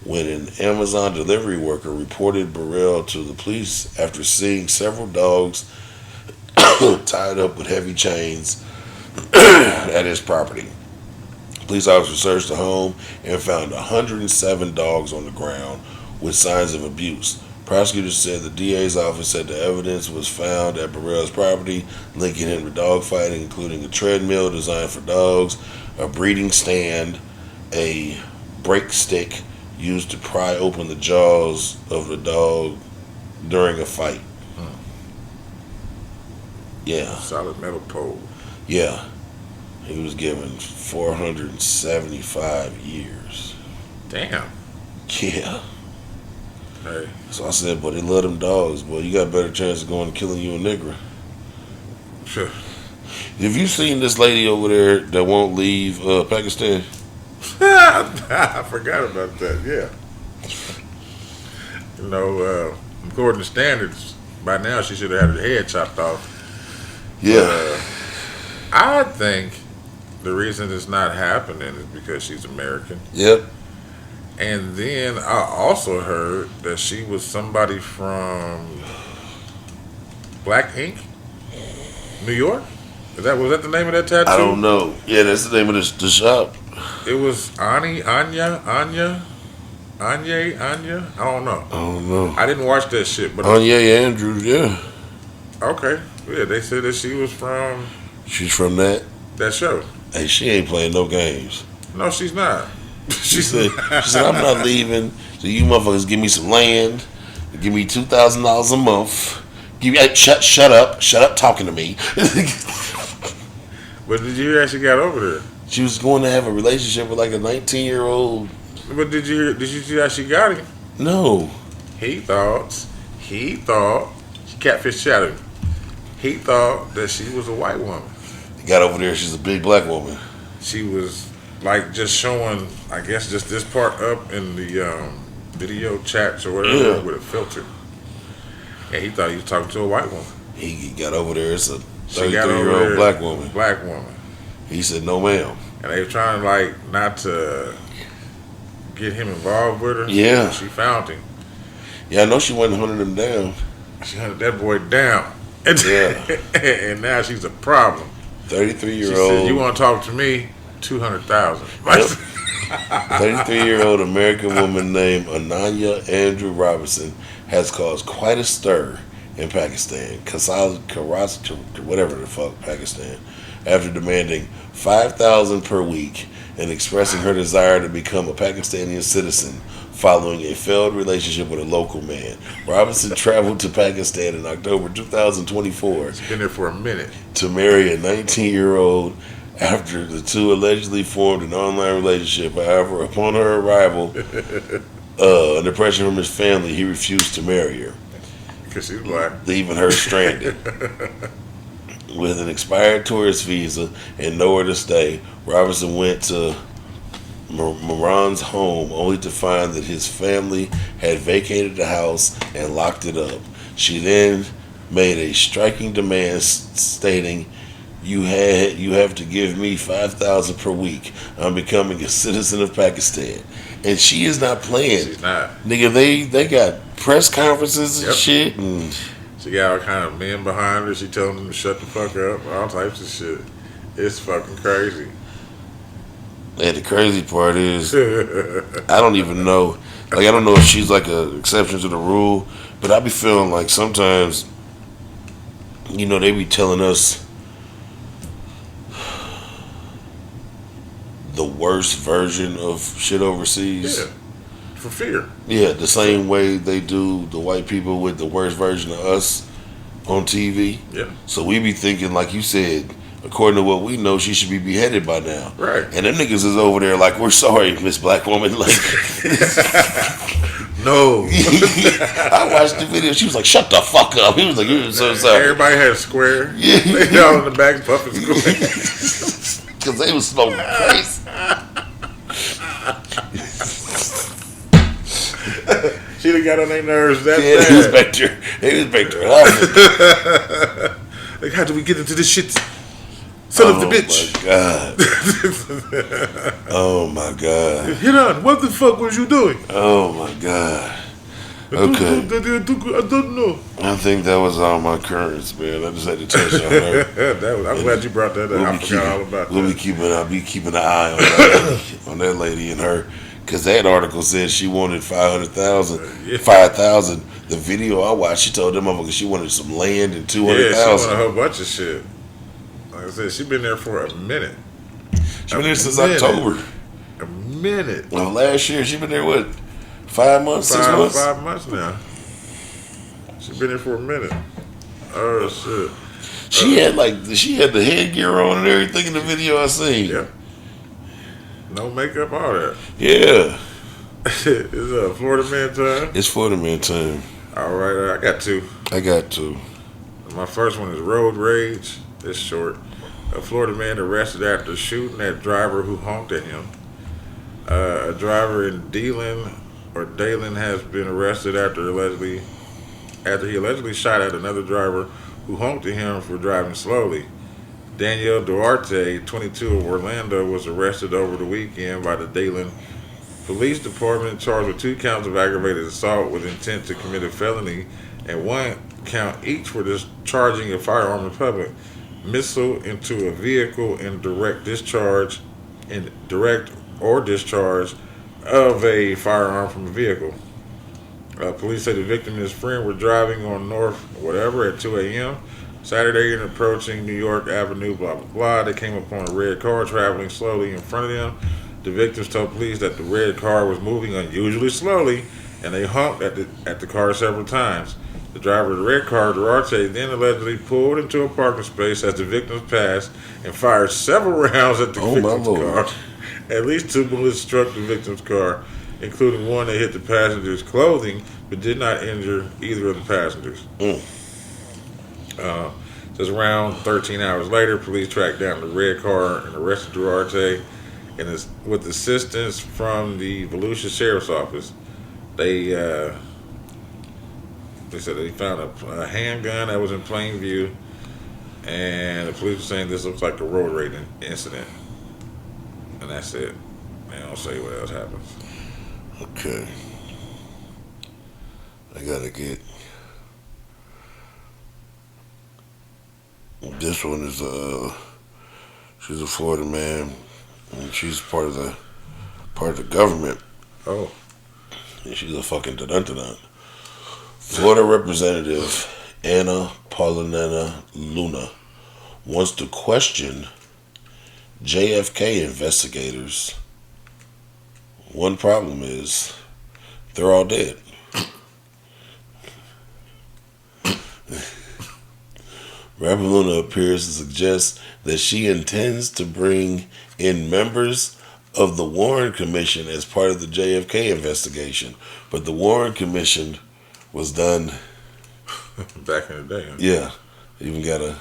when an Amazon delivery worker reported Burrell to the police after seeing several dogs tied up with heavy chains at his property. Police officers searched the home and found 107 dogs on the ground with signs of abuse. Prosecutors said the DA's office said the evidence was found at Burrell's property linking him to dogfighting, including a treadmill designed for dogs, a breeding stand, a break stick used to pry open the jaws of the dog during a fight. Yeah. Solid metal pole. Yeah. He was given 475 years. Damn. Yeah. Hey. So I said, but they love them dogs, boy. You got a better chance of going and killing you a nigger. Sure. Have you seen this lady over there that won't leave Pakistan? I forgot about that. Yeah. You know, according to standards, by now she should have had her head chopped off. Yeah. I think the reason it's not happening is because she's American. Yep. And then I also heard that she was somebody from Black Ink, New York. Was that the name of that tattoo? I don't know. Yeah, that's the name of the shop. It was Anya. I don't know. I don't know. I didn't watch that shit, but Anya Andrews, yeah. okay. Yeah, they said that she was from She's from that. show. Hey, she ain't playing no games. No, she's not. She said, I'm not leaving. So you motherfuckers give me some land. Give me $2,000 a month. Give me shut up talking to me. But did you hear how she got over there? She was going to have a relationship with like a 19-year-old. But did you see how she got him? No. He thought she catfished out of him. He thought that she was a white woman. Got over there, she's a big black woman. She was like just showing, I guess, just this part up in the video chats or whatever with a filter. And he thought he was talking to a white woman. He got over there, it's a She got over 33-year-old there, black woman. Black woman. He said, no ma'am. And they were trying to like not to get him involved with her. Yeah. She found him. Yeah, I know she wasn't hunting him down. She hunted that boy down. Yeah. And now she's a problem. 33-year-old. She said, you want to talk to me? 200,000. 33-year-old American woman named Ananya Andrew Robinson has caused quite a stir in Pakistan, Karachi, whatever the fuck, Pakistan, after demanding $5,000 per week and expressing her desire to become a Pakistani citizen following a failed relationship with a local man. Robinson traveled to Pakistan in October 2024 She's been there for a minute. to marry a 19-year-old after the two allegedly formed an online relationship. However, upon her arrival, under pressure from his family, he refused to marry her, Because she's black. leaving her stranded. With an expired tourist visa and nowhere to stay, Robinson went to Moran's home only to find that his family had vacated the house and locked it up. She then made a striking demand stating, You have to give me $5,000 per week. I'm becoming a citizen of Pakistan." And she is not playing. She's not. Nigga, they got press conferences and Yep. shit, and She got all kind of men behind her. She telling them to shut the fuck up. All types of shit. It's fucking crazy. the crazy part is, I don't even know. Like, I don't know if she's like an exception to the rule, but I be feeling like sometimes, they be telling us the worst version of shit overseas. Yeah. For fear. Yeah, the same way they do the white people with the worst version of us on TV. Yeah. So we be thinking, like you said, according to what we know, she should be beheaded by now. Right. And them niggas is over there like, we're sorry, Miss Black Woman. Like, No. I watched the video. She was like, shut the fuck up. He was like, you're so sorry. Everybody had a square. Yeah. They all in the back puffing square. Because they was smoking crazy. She done got on their nerves that Yeah, he was back there huffing. Like, how do we get into this shit? Son of the bitch. My God. Oh my God. Hit on. What the fuck was you doing? Oh my God. Okay. I don't know. I think that was all my currents, man. I just had to touch on her. I'm glad you brought that up. I forgot all about that. I'll be keeping an eye on that, on that lady and her, because that article said she wanted 500,000. Yeah. 5,000. The video I watched, she told them motherfuckers she wanted some land and 200,000. Yeah, she wanted a whole bunch of shit. Like I said, she been there for a minute. She been there since October A minute. of last year. She been there what? 5 months, 6 months. 5 months now. She been there for a minute. Oh shit. She had the headgear on and everything in the video I seen. Yeah. No makeup, all that. Yeah. It's a Florida man time. It's Florida man time. All right, I got two. I got to. My first one is road rage. It's short. A Florida man arrested after shooting at driver who honked at him. A driver in Dalen has been arrested after he allegedly shot at another driver who honked at him for driving slowly. Daniel Duarte, 22 of Orlando, was arrested over the weekend by the Dalen Police Department, charged with 2 counts of aggravated assault with intent to commit a felony and 1 count each for discharging a firearm in public, missile into a vehicle, and direct or discharge of a firearm from a vehicle. Police say the victim and his friend were driving on North whatever at 2 a.m. Saturday and approaching New York Avenue, blah, blah, blah. They came upon a red car traveling slowly in front of them. The victims told police that the red car was moving unusually slowly, and they honked at the car several times. The driver of the red car, Duarte, then allegedly pulled into a parking space as the victims passed and fired several rounds at the victim's car. At least 2 bullets struck the victim's car, including one that hit the passenger's clothing, but did not injure either of the passengers. Just around 13 hours later, police tracked down the red car and arrested Duarte. And with assistance from the Volusia Sheriff's Office, they said they found a handgun that was in plain view, and the police were saying this looks like a road rage incident. And that's it. They don't say what else happens. Okay. I gotta get. This one is she's a Florida man, and she's part of the government. Oh. And she's a fucking dun-dun-dun. Florida Representative Anna Paulina Luna wants to question JFK investigators. One problem is they're all dead. Representative Luna appears to suggest that she intends to bring in members of the Warren Commission as part of the JFK investigation, but the Warren Commission was done back in the day. Huh? Yeah, even got a.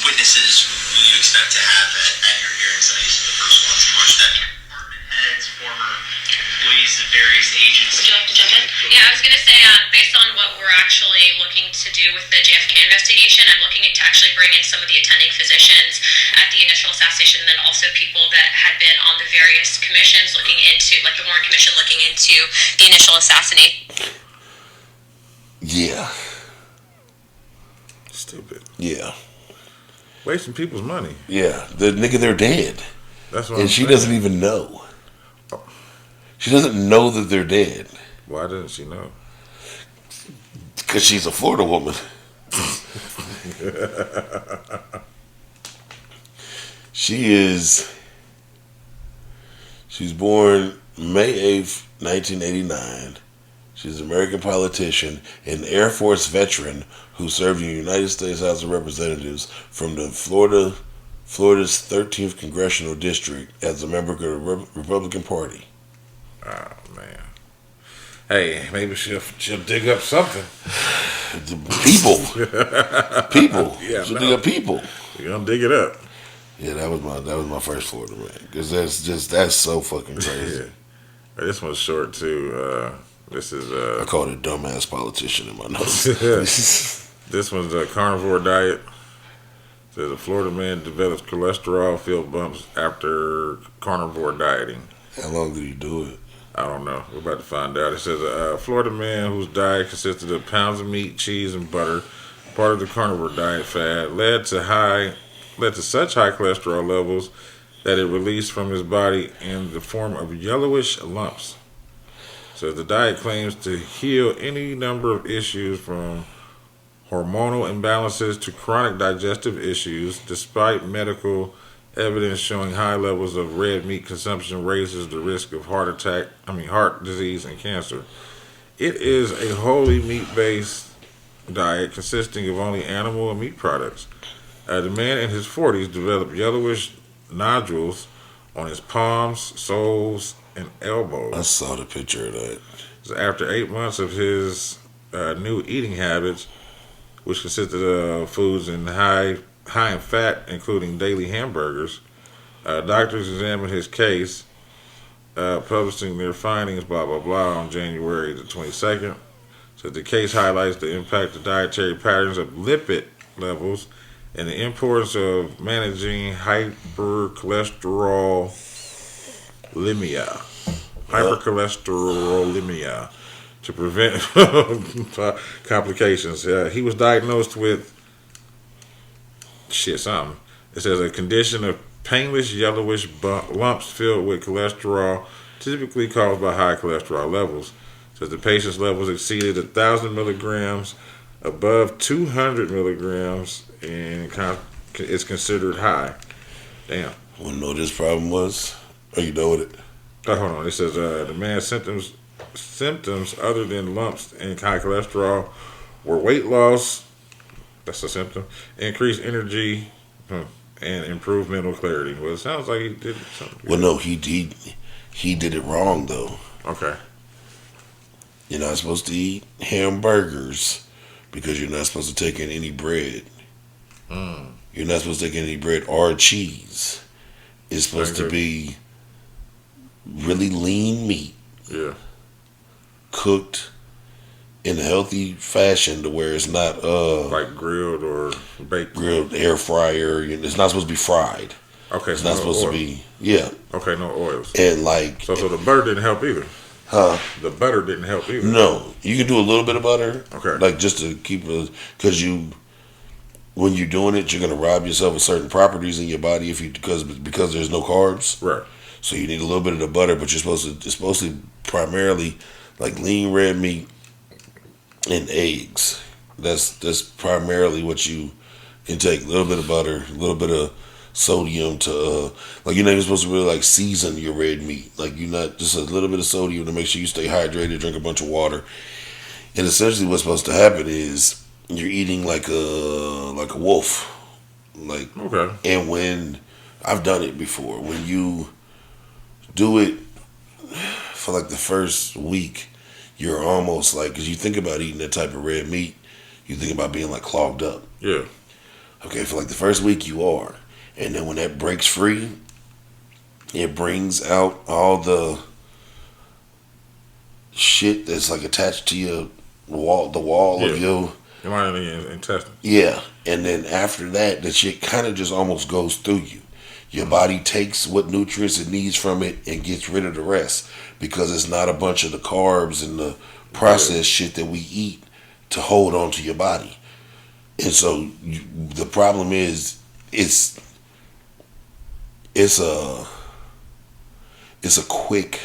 Witnesses will you expect to have at your hearings? I used the first one too much. That department heads, former employees of various agencies. Would you like to jump in? Yeah, I was going to say, based on what we're actually looking to do with the JFK investigation, I'm looking to actually bring in some of the attending physicians at the initial assassination, and then also people that had been on the various commissions looking into, like the Warren Commission looking into the initial assassination. Yeah. Stupid. Yeah. Wasting people's money. Yeah. The nigga, they're dead. That's what and she doesn't even know. She doesn't know that they're dead. Why doesn't she know? Because she's a Florida woman. She's born May 8th, 1989. She's an American politician and Air Force veteran who served in the United States House of Representatives from the Florida's 13th Congressional District as a member of the Republican Party. Oh, man. Hey, maybe she'll dig up something. People. Yeah, She'll dig up people. You're gonna dig it up. Yeah, that was my first Florida man. Because that's so fucking crazy. Yeah. This one's short too. This is I called it dumbass politician in my notes. this one's a carnivore diet. Says a Florida man develops cholesterol-filled bumps after carnivore dieting. How long did he do it? I don't know. We're about to find out. It says a Florida man whose diet consisted of pounds of meat, cheese, and butter, part of the carnivore diet fad, led to such high cholesterol levels that it released from his body in the form of yellowish lumps. So the diet claims to heal any number of issues from hormonal imbalances to chronic digestive issues, despite medical evidence showing high levels of red meat consumption raises the risk of heart disease and cancer. It is a wholly meat-based diet consisting of only animal and meat products. The man in his 40s developed yellowish nodules on his palms, soles, and elbows. I saw the picture of that. So after 8 months of his new eating habits, which consisted of foods high in fat, including daily hamburgers, doctors examined his case, publishing their findings, blah, blah, blah, on January the 22nd. So the case highlights the impact of dietary patterns of lipid levels and the importance of managing hypercholesterolemia to prevent complications. He was diagnosed with It says a condition of painless yellowish lumps filled with cholesterol, typically caused by high cholesterol levels. It says the patient's levels exceeded 1,000 milligrams above 200 milligrams, and it's considered high. Damn. Want to know what this problem was? Or you know what it? Oh, hold on. It says the man's symptoms other than lumps and high cholesterol were weight loss. That's a symptom. Increased energy and improved mental clarity. Well, it sounds like he did something. Well, no, he did it wrong though. Okay. You're not supposed to eat hamburgers because you're not supposed to take in any bread. You're not supposed to take in any bread or cheese. It's supposed to be really lean meat. Yeah. Cooked in a healthy fashion to where it's not Like grilled or baked. grilled, air fryer. It's not supposed to be fried. Okay. It's not supposed to be Okay, no oils. and like So the butter didn't help either. huh? The butter didn't help either. No, you can do a little bit of butter. Okay. Like just to keep it, because when you're doing it, you're gonna rob yourself of certain properties in your body because there's no carbs. Right. So you need a little bit of the butter, but it's supposed to primarily like lean red meat and eggs. That's primarily what you can take. A little bit of butter, a little bit of sodium to like you're not even supposed to really like season your red meat. Like you're not just a little bit of sodium to make sure you stay hydrated. Drink a bunch of water. And essentially, what's supposed to happen is you're eating like a wolf. Like Okay. and when I've done it before, when you do it for like the first week, you're almost like, because you think about eating that type of red meat, you think about being like clogged up. Yeah. Okay, for like the first week you are. And then when that breaks free, it brings out all the shit that's like attached to your wall of your intestine. yeah. And then after that, the shit kind of just almost goes through you. Your body takes what nutrients it needs from it and gets rid of the rest because it's not a bunch of the carbs and the processed shit that we eat to hold on to your body. And so the problem is it's a quick,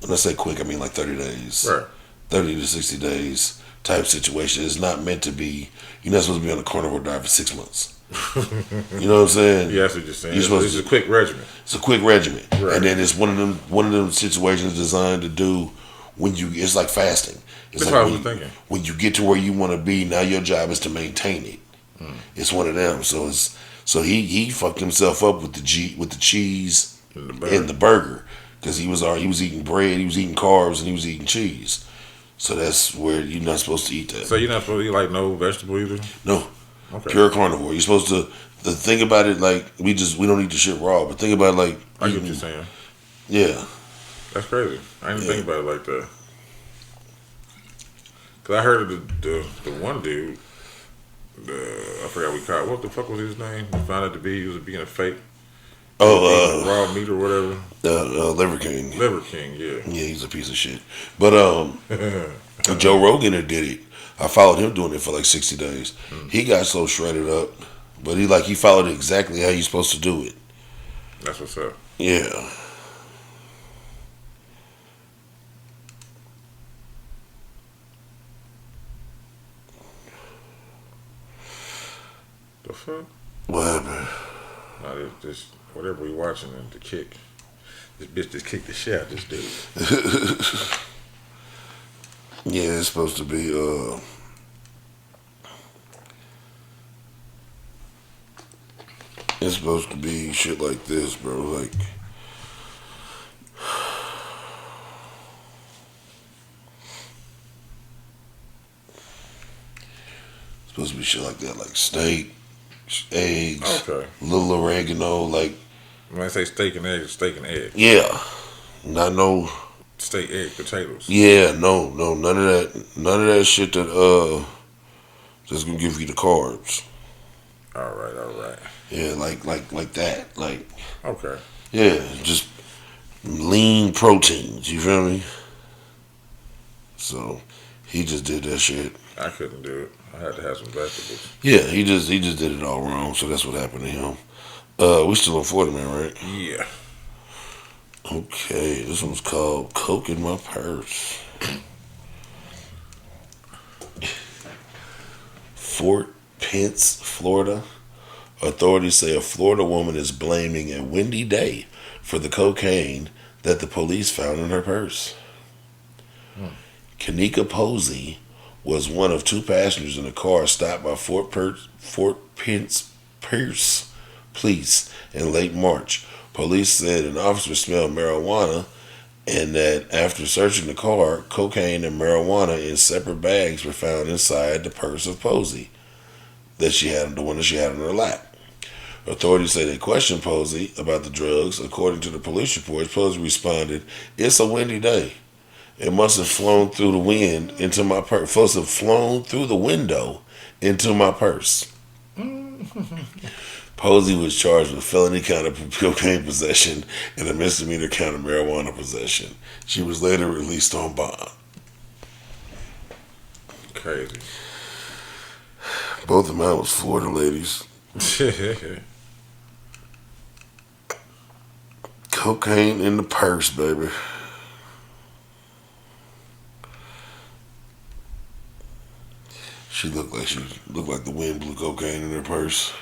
when I say quick, I mean like 30 days. Right. 30 to 60 days type situation. It's not meant to be, you're not supposed to be on a carnivore diet for 6 months. You know what I'm saying? Yeah, that's what you're saying. You're supposed It's a quick regimen. It's a quick regimen. Right. And then it's one of them situations designed to do it's like fasting. It's That's like what I was thinking. when you get to where you want to be, now your job is to maintain it. It's one of them. So he fucked himself up with the cheese and the burger because he was eating bread, he was eating carbs, and he was eating cheese. So that's where you're not supposed to eat that. So you're not supposed to eat like no vegetable either? No. Okay. Pure carnivore. You're supposed to the thing about it, like we don't eat the shit raw, but think about it like I get what you're saying. yeah. That's crazy. I didn't think about it like that. Cause I heard of the one dude. I forgot what he called. What the fuck was his name? We found out to be he was being a fake. Raw meat or whatever. Liver King. Liver King, yeah. Yeah, he's a piece of shit. But Joe Rogan did it. I followed him doing it for like 60 days. He got so shredded up, but he followed it exactly how you're supposed to do it. That's what's up. Yeah. The fuck? What happened? No, this whatever we watching and the kick. This bitch just kicked the shit out of this dude. Yeah, it's supposed to be it's supposed to be shit like this, bro. Like it's supposed to be shit like that, like steak, eggs, Okay. little oregano, like When I say steak and egg, it's steak and egg. yeah. Not no Steak, egg, potatoes. yeah, no, none of that. None of that shit that that's gonna give you the carbs. All right. Yeah, like that. Like Okay. yeah, just lean proteins, you feel me? So he just did that shit. I couldn't do it. I had to have some vegetables. Yeah, he just did it all wrong, so that's what happened to him. We still on 40 man, right? Yeah. Okay, this one's called Coke in My Purse. Fort Pence, Florida. Authorities say a Florida woman is blaming a windy day for the cocaine that the police found in her purse. Kanika Posey was one of two passengers in a car stopped by Fort Pence Pierce police in late March. Police said an officer smelled marijuana and that after searching the car, cocaine and marijuana in separate bags were found inside the purse of Posey the one that she had on her lap. Authorities say they questioned Posey about the drugs. According to the police reports, Posey responded, "It's a windy day. It must have flown through the wind into my purse. Must have flown through the window into my purse." Posey was charged with felony count of cocaine possession and a misdemeanor count of marijuana possession. She was later released on bond. Crazy. Both of mine was Florida ladies. Cocaine in the purse, baby. She looked like the wind blew cocaine in her purse.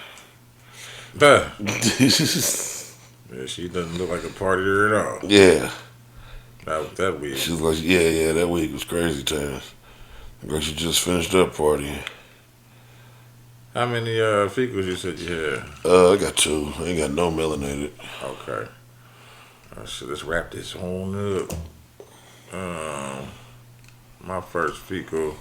Duh. Yeah, she doesn't look like a partier at all. Yeah. That weird. She was like, yeah, that week was crazy times. Like she just finished up partying. How many fecals you said you had? I got 2. I ain't got no melanated. Okay. So let's wrap this on up. My first fecal.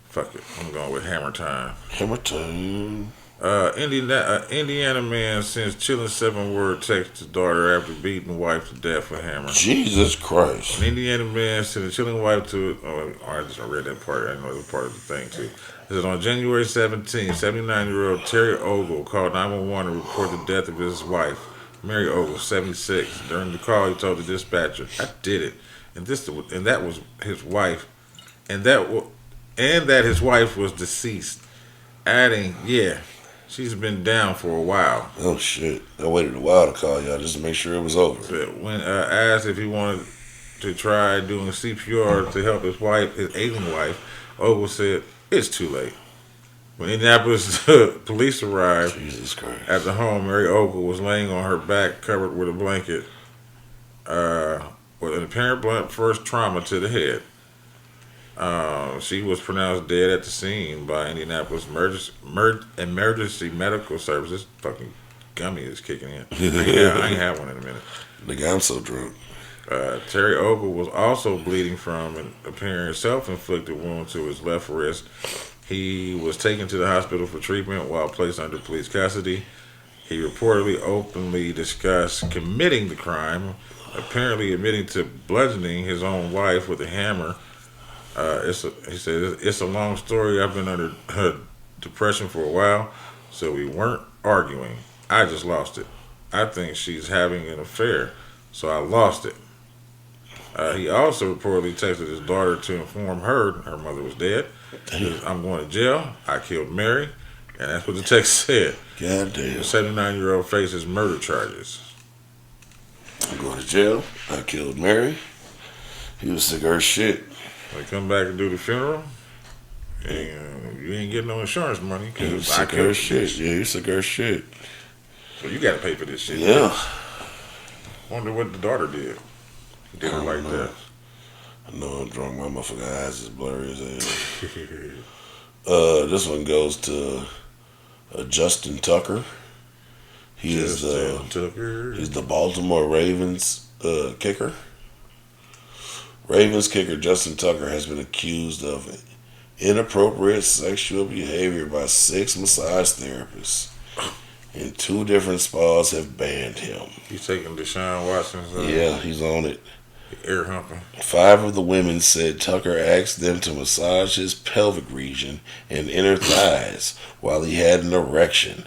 Fuck it. I'm going with Hammer Time. Hammer time. Indiana man sends chilling 7-word text to daughter after beating wife to death with hammer. Jesus Christ. An Indiana man sent a chilling wife to. I just read that part. I know it was part of the thing too. It says on January 17, 79-year-old Terry Ogle called 911 to report the death of his wife, Mary Ogle, 76. During the call, he told the dispatcher, "I did it," and that was his wife, and that his wife was deceased. Adding, "Yeah, she's been down for a while." Oh shit. I waited a while to call y'all just to make sure it was over. But when asked if he wanted to try doing CPR to help his ailing wife, Ogle said, "It's too late." When Indianapolis police arrived Jesus Christ. at the home, Mary Ogle was laying on her back covered with a blanket with an apparent blunt force trauma to the head. She was pronounced dead at the scene by Indianapolis Emergency Medical Services. Fucking gummy is kicking in. I ain't had one in a minute. Nigga, I'm so drunk. Terry Ogle was also bleeding from an apparent self-inflicted wound to his left wrist. He was taken to the hospital for treatment while placed under police custody. He reportedly openly discussed committing the crime apparently admitting to bludgeoning his own wife with a hammer. He said, it's a long story. I've been under depression for a while, so we weren't arguing. I just lost it. I think she's having an affair, so I lost it. He also reportedly texted his daughter to inform her mother was dead. I'm going to jail. I killed Mary. And that's what the text said. God The damn. 79-year-old faces murder charges. I'm going to jail. I killed Mary. He was sick of her shit. They come back and do the funeral, and you ain't getting no insurance money He was because I sick of her killed shit. you. Yeah, he was sick of her shit. So you got to pay for this shit. Yeah. Wonder what the daughter did. Did her like that. I know I'm drunk. My motherfucking eyes is blurry as hell. This one goes to Justin Tucker. He is Tucker. he's the Baltimore Ravens kicker. Ravens kicker Justin Tucker has been accused of inappropriate sexual behavior by 6 massage therapists, and 2 different spas have banned him. He's taking Deshaun Watson's Yeah, he's on it. air humping. 5 of the women said Tucker asked them to massage his pelvic region and inner thighs while he had an erection.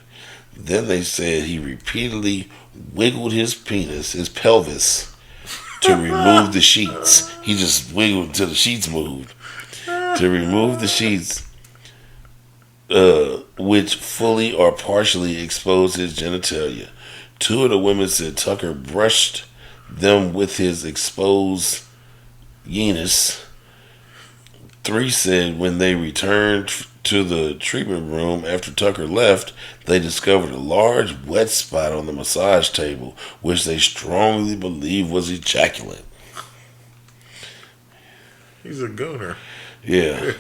Then they said he repeatedly wiggled his pelvis, to remove the sheets. He just wiggled until the sheets moved. To remove the sheets, which fully or partially exposed his genitalia. 2 of the women said Tucker brushed them with his exposed penis. 3 said when they returned to the treatment room after Tucker left, they discovered a large wet spot on the massage table, which they strongly believe was ejaculate. He's a gooner. Yeah.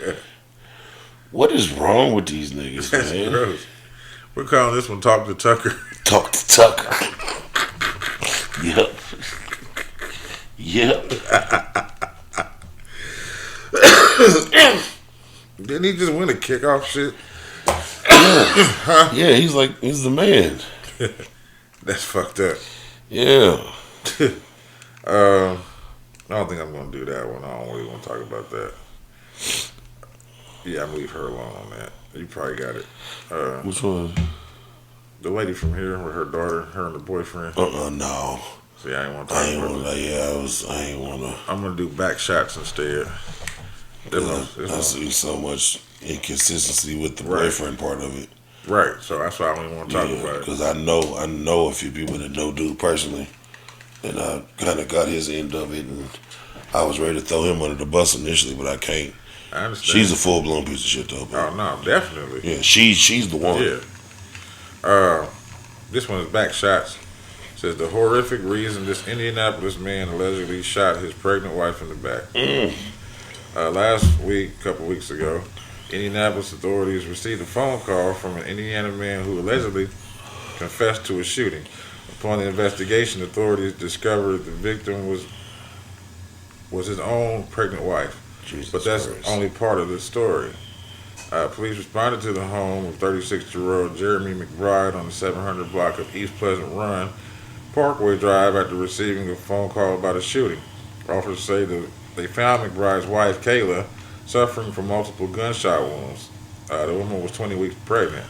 What is wrong with these niggas, That's man? gross. We're calling this one Talk to Tucker. Talk to Tucker. Yep. Yep. Didn't he just win a kickoff shit? Yeah, he's the man. That's fucked up. Yeah. I don't think I'm gonna do that one. I don't really want to talk about that. Yeah, I'm leave her alone on that. You probably got it. Which one? The lady from here with her daughter, her and the boyfriend. No. See, I ain't want to I talk ain't about wanna, that. I ain't wanna. I'm gonna do back shots instead. I see so much inconsistency with the Right. boyfriend part of it. Right, so that's why I don't even want to talk about it. Because I know a few people that know dude personally, and I kind of got his end of it, and I was ready to throw him under the bus initially, but I can't. I understand. She's a full blown piece of shit though. Bro. Oh no, definitely. Yeah, she's the one. Yeah. This one is back shots. Says the horrific reason this Indianapolis man allegedly shot his pregnant wife in the back. Last week, a couple weeks ago, Indianapolis authorities received a phone call from an Indiana man who allegedly confessed to a shooting. Upon the investigation, authorities discovered the victim was his own pregnant wife. Jesus But that's Christ. only part of the story. Police responded to the home of 36-year-old Jeremy McBride on the 700 block of East Pleasant Run Parkway Drive after receiving a phone call about a shooting. Officers say that they found McBride's wife, Kayla, suffering from multiple gunshot wounds. The woman was 20 weeks pregnant.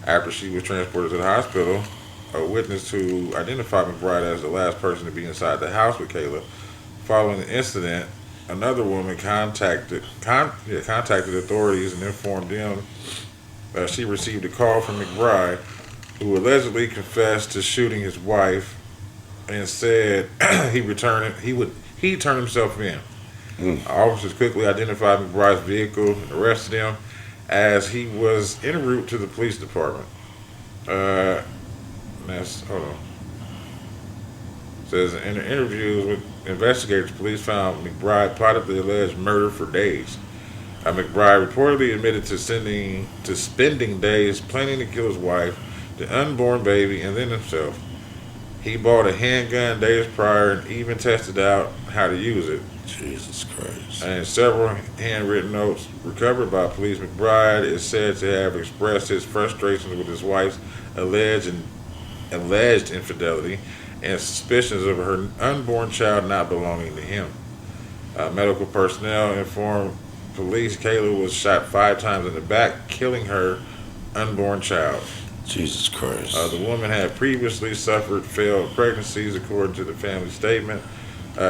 After she was transported to the hospital, a witness who identified McBride as the last person to be inside the house with Kayla. Following the incident, another woman contacted authorities and informed them that she received a call from McBride, who allegedly confessed to shooting his wife and said he turned himself in. Officers quickly identified McBride's vehicle and arrested him as he was en route to the police department. Hold on. Says in the interviews with investigators, police found McBride plotted the alleged murder for days. McBride reportedly admitted to spending days planning to kill his wife, the unborn baby, and then himself. He bought a handgun days prior and even tested out how to use it. Jesus Christ. And several handwritten notes recovered by police. McBride is said to have expressed his frustrations with his wife's alleged infidelity and suspicions of her unborn child not belonging to him. Medical personnel informed police Kayla was shot 5 times in the back, killing her unborn child. Jesus Christ. The woman had previously suffered failed pregnancies, according to the family statement.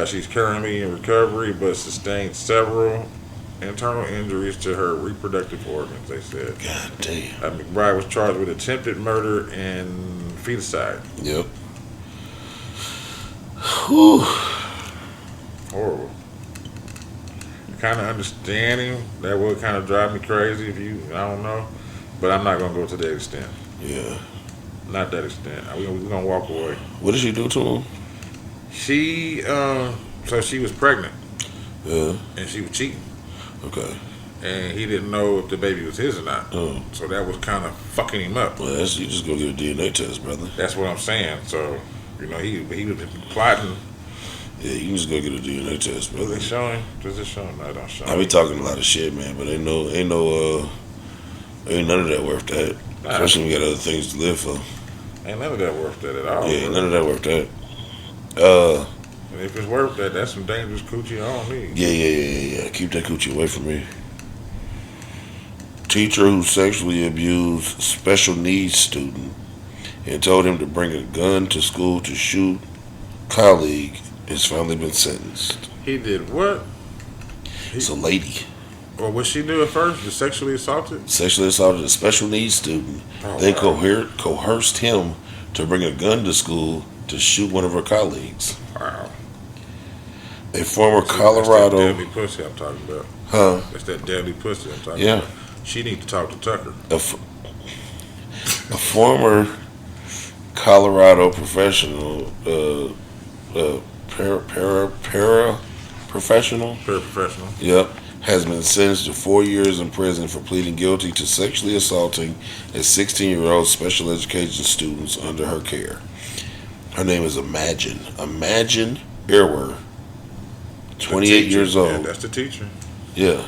She's currently in recovery, but sustained several internal injuries to her reproductive organs, they said. God damn. McBride was charged with attempted murder and feticide. Yep. Whew. Horrible. Kind of understanding that would kind of drive me crazy if you, I don't know. But I'm not going to go to that extent. Yeah. Not that extent. We're going to walk away. What did she do to him? She, so she was pregnant. Yeah. And she was cheating. Okay. And he didn't know if the baby was his or not. Oh. So that was kind of fucking him up. Well, you just go get a DNA test, brother. That's what I'm saying. So, you know, he was plotting. Yeah, you can just go get a DNA test, Does brother. it show him? Does it show him? No, it don't show him. I be talking a lot of shit, man, but ain't none of that worth that. Nah. Especially when we got other things to live for. Ain't none of that worth that at all. Yeah, ain't bro. none of that worth that. And if it's worth that, that's some dangerous coochie I don't need. Yeah. Keep that coochie away from me. Teacher who sexually abused special needs student and told him to bring a gun to school to shoot colleague has finally been sentenced. He did what? It's a lady. Or what she do at first? Was sexually assaulted? Sexually assaulted a special needs student, Oh, then wow. coerced him to bring a gun to school to shoot one of her colleagues. Wow. A former That's that Colorado, deadly pussy I'm talking about. huh? That's that deadly pussy I'm talking Yeah. about. She need to talk to Tucker. A former Colorado professional, professional. Paraprofessional. Yep, has been sentenced to 4 years in prison for pleading guilty to sexually assaulting a 16-year-old special education students under her care. Her name is Imagine Irwer, 28 years Yeah, old. that's the teacher. Yeah,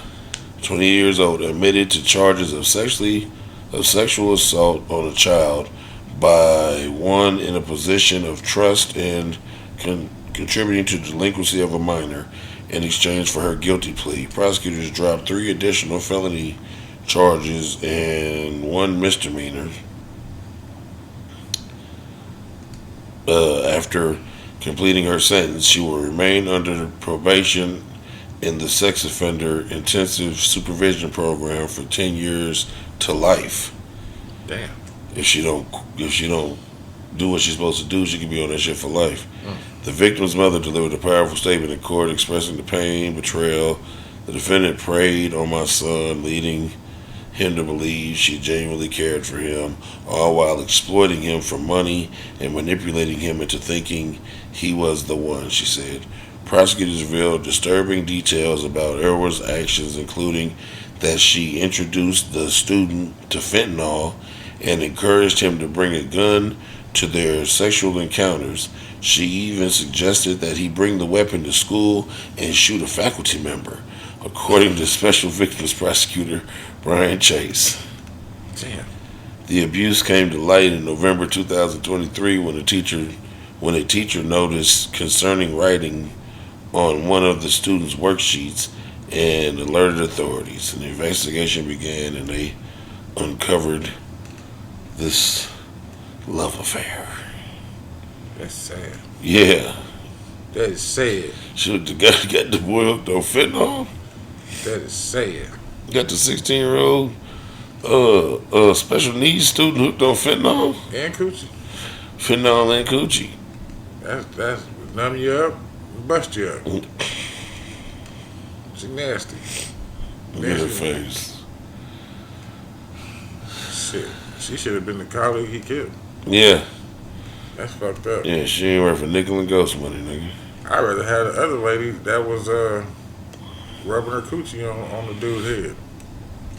20 years old, admitted to charges of sexual assault on a child by one in a position of trust and contributing to delinquency of a minor in exchange for her guilty plea. Prosecutors dropped 3 additional felony charges and 1 misdemeanor after completing her sentence. She will remain under probation in the sex offender intensive supervision program for 10 years to life. Damn. If she don't do what she's supposed to do, she could be on that shit for life. The victim's mother delivered a powerful statement in court expressing the pain, betrayal. The defendant preyed on my son, leading him to believe she genuinely cared for him, all while exploiting him for money and manipulating him into thinking he was the one, she said. Prosecutors revealed disturbing details about Irwer's actions, including that she introduced the student to fentanyl and encouraged him to bring a gun to their sexual encounters. She even suggested that he bring the weapon to school and shoot a faculty member, according to Special Victims Prosecutor Brian Chase. Damn. The abuse came to light in November 2023 when a teacher noticed concerning writing on one of the students' worksheets and alerted authorities. An investigation began and they uncovered this love affair. That's sad. Yeah. That is sad. Shoot, the guy got the boy hooked on fentanyl. That is sad. Got the 16-year-old special needs student hooked on fentanyl. And coochie. Fentanyl and coochie. That's numb you up, bust you up. She nasty. Look at her face. Shit. She should have been the colleague he killed. Yeah. That's fucked up. Yeah, she ain't worth a nickel and ghost money, nigga. I'd rather have the other lady that was rubbing her coochie on the dude's head.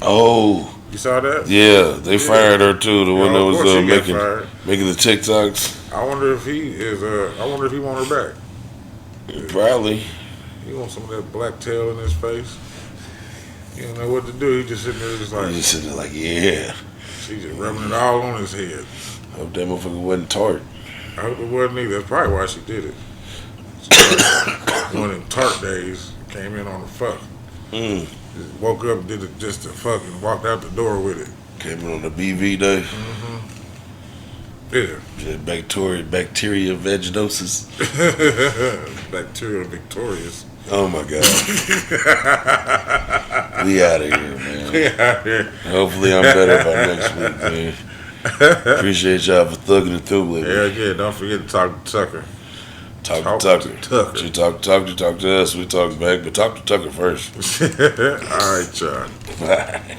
Oh, You saw that? yeah. They fired her too. The one that of was course she got making fired. the TikToks. I wonder if he is. I wonder if he want her back. Probably. He want some of that black tail in his face. He don't know what to do. He just sitting there, just I'm like just sitting there like, yeah. she just rubbing it all on his head. Hope that motherfucker wasn't tart. I hope it wasn't either. That's probably why she did it. One of them tart days, came in on the fuck. Mm. Just woke up, did it just to fucking walked out the door with it. Came in on the BV day. Yeah. Bacteria vaginosis. Bacterial victorious. Oh my God. We out of here, man. Yeah. Hopefully I'm better by next week, man. Appreciate y'all for thugging it through with me. Hell yeah, don't forget to talk to Tucker. Talk Talk to Tucker. to Tucker. She talk to us. We talk back, but talk to Tucker first. All right, y'all. Bye.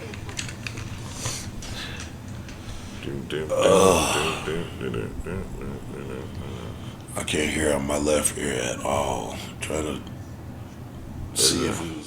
I can't hear out my left ear at all. Trying to see if we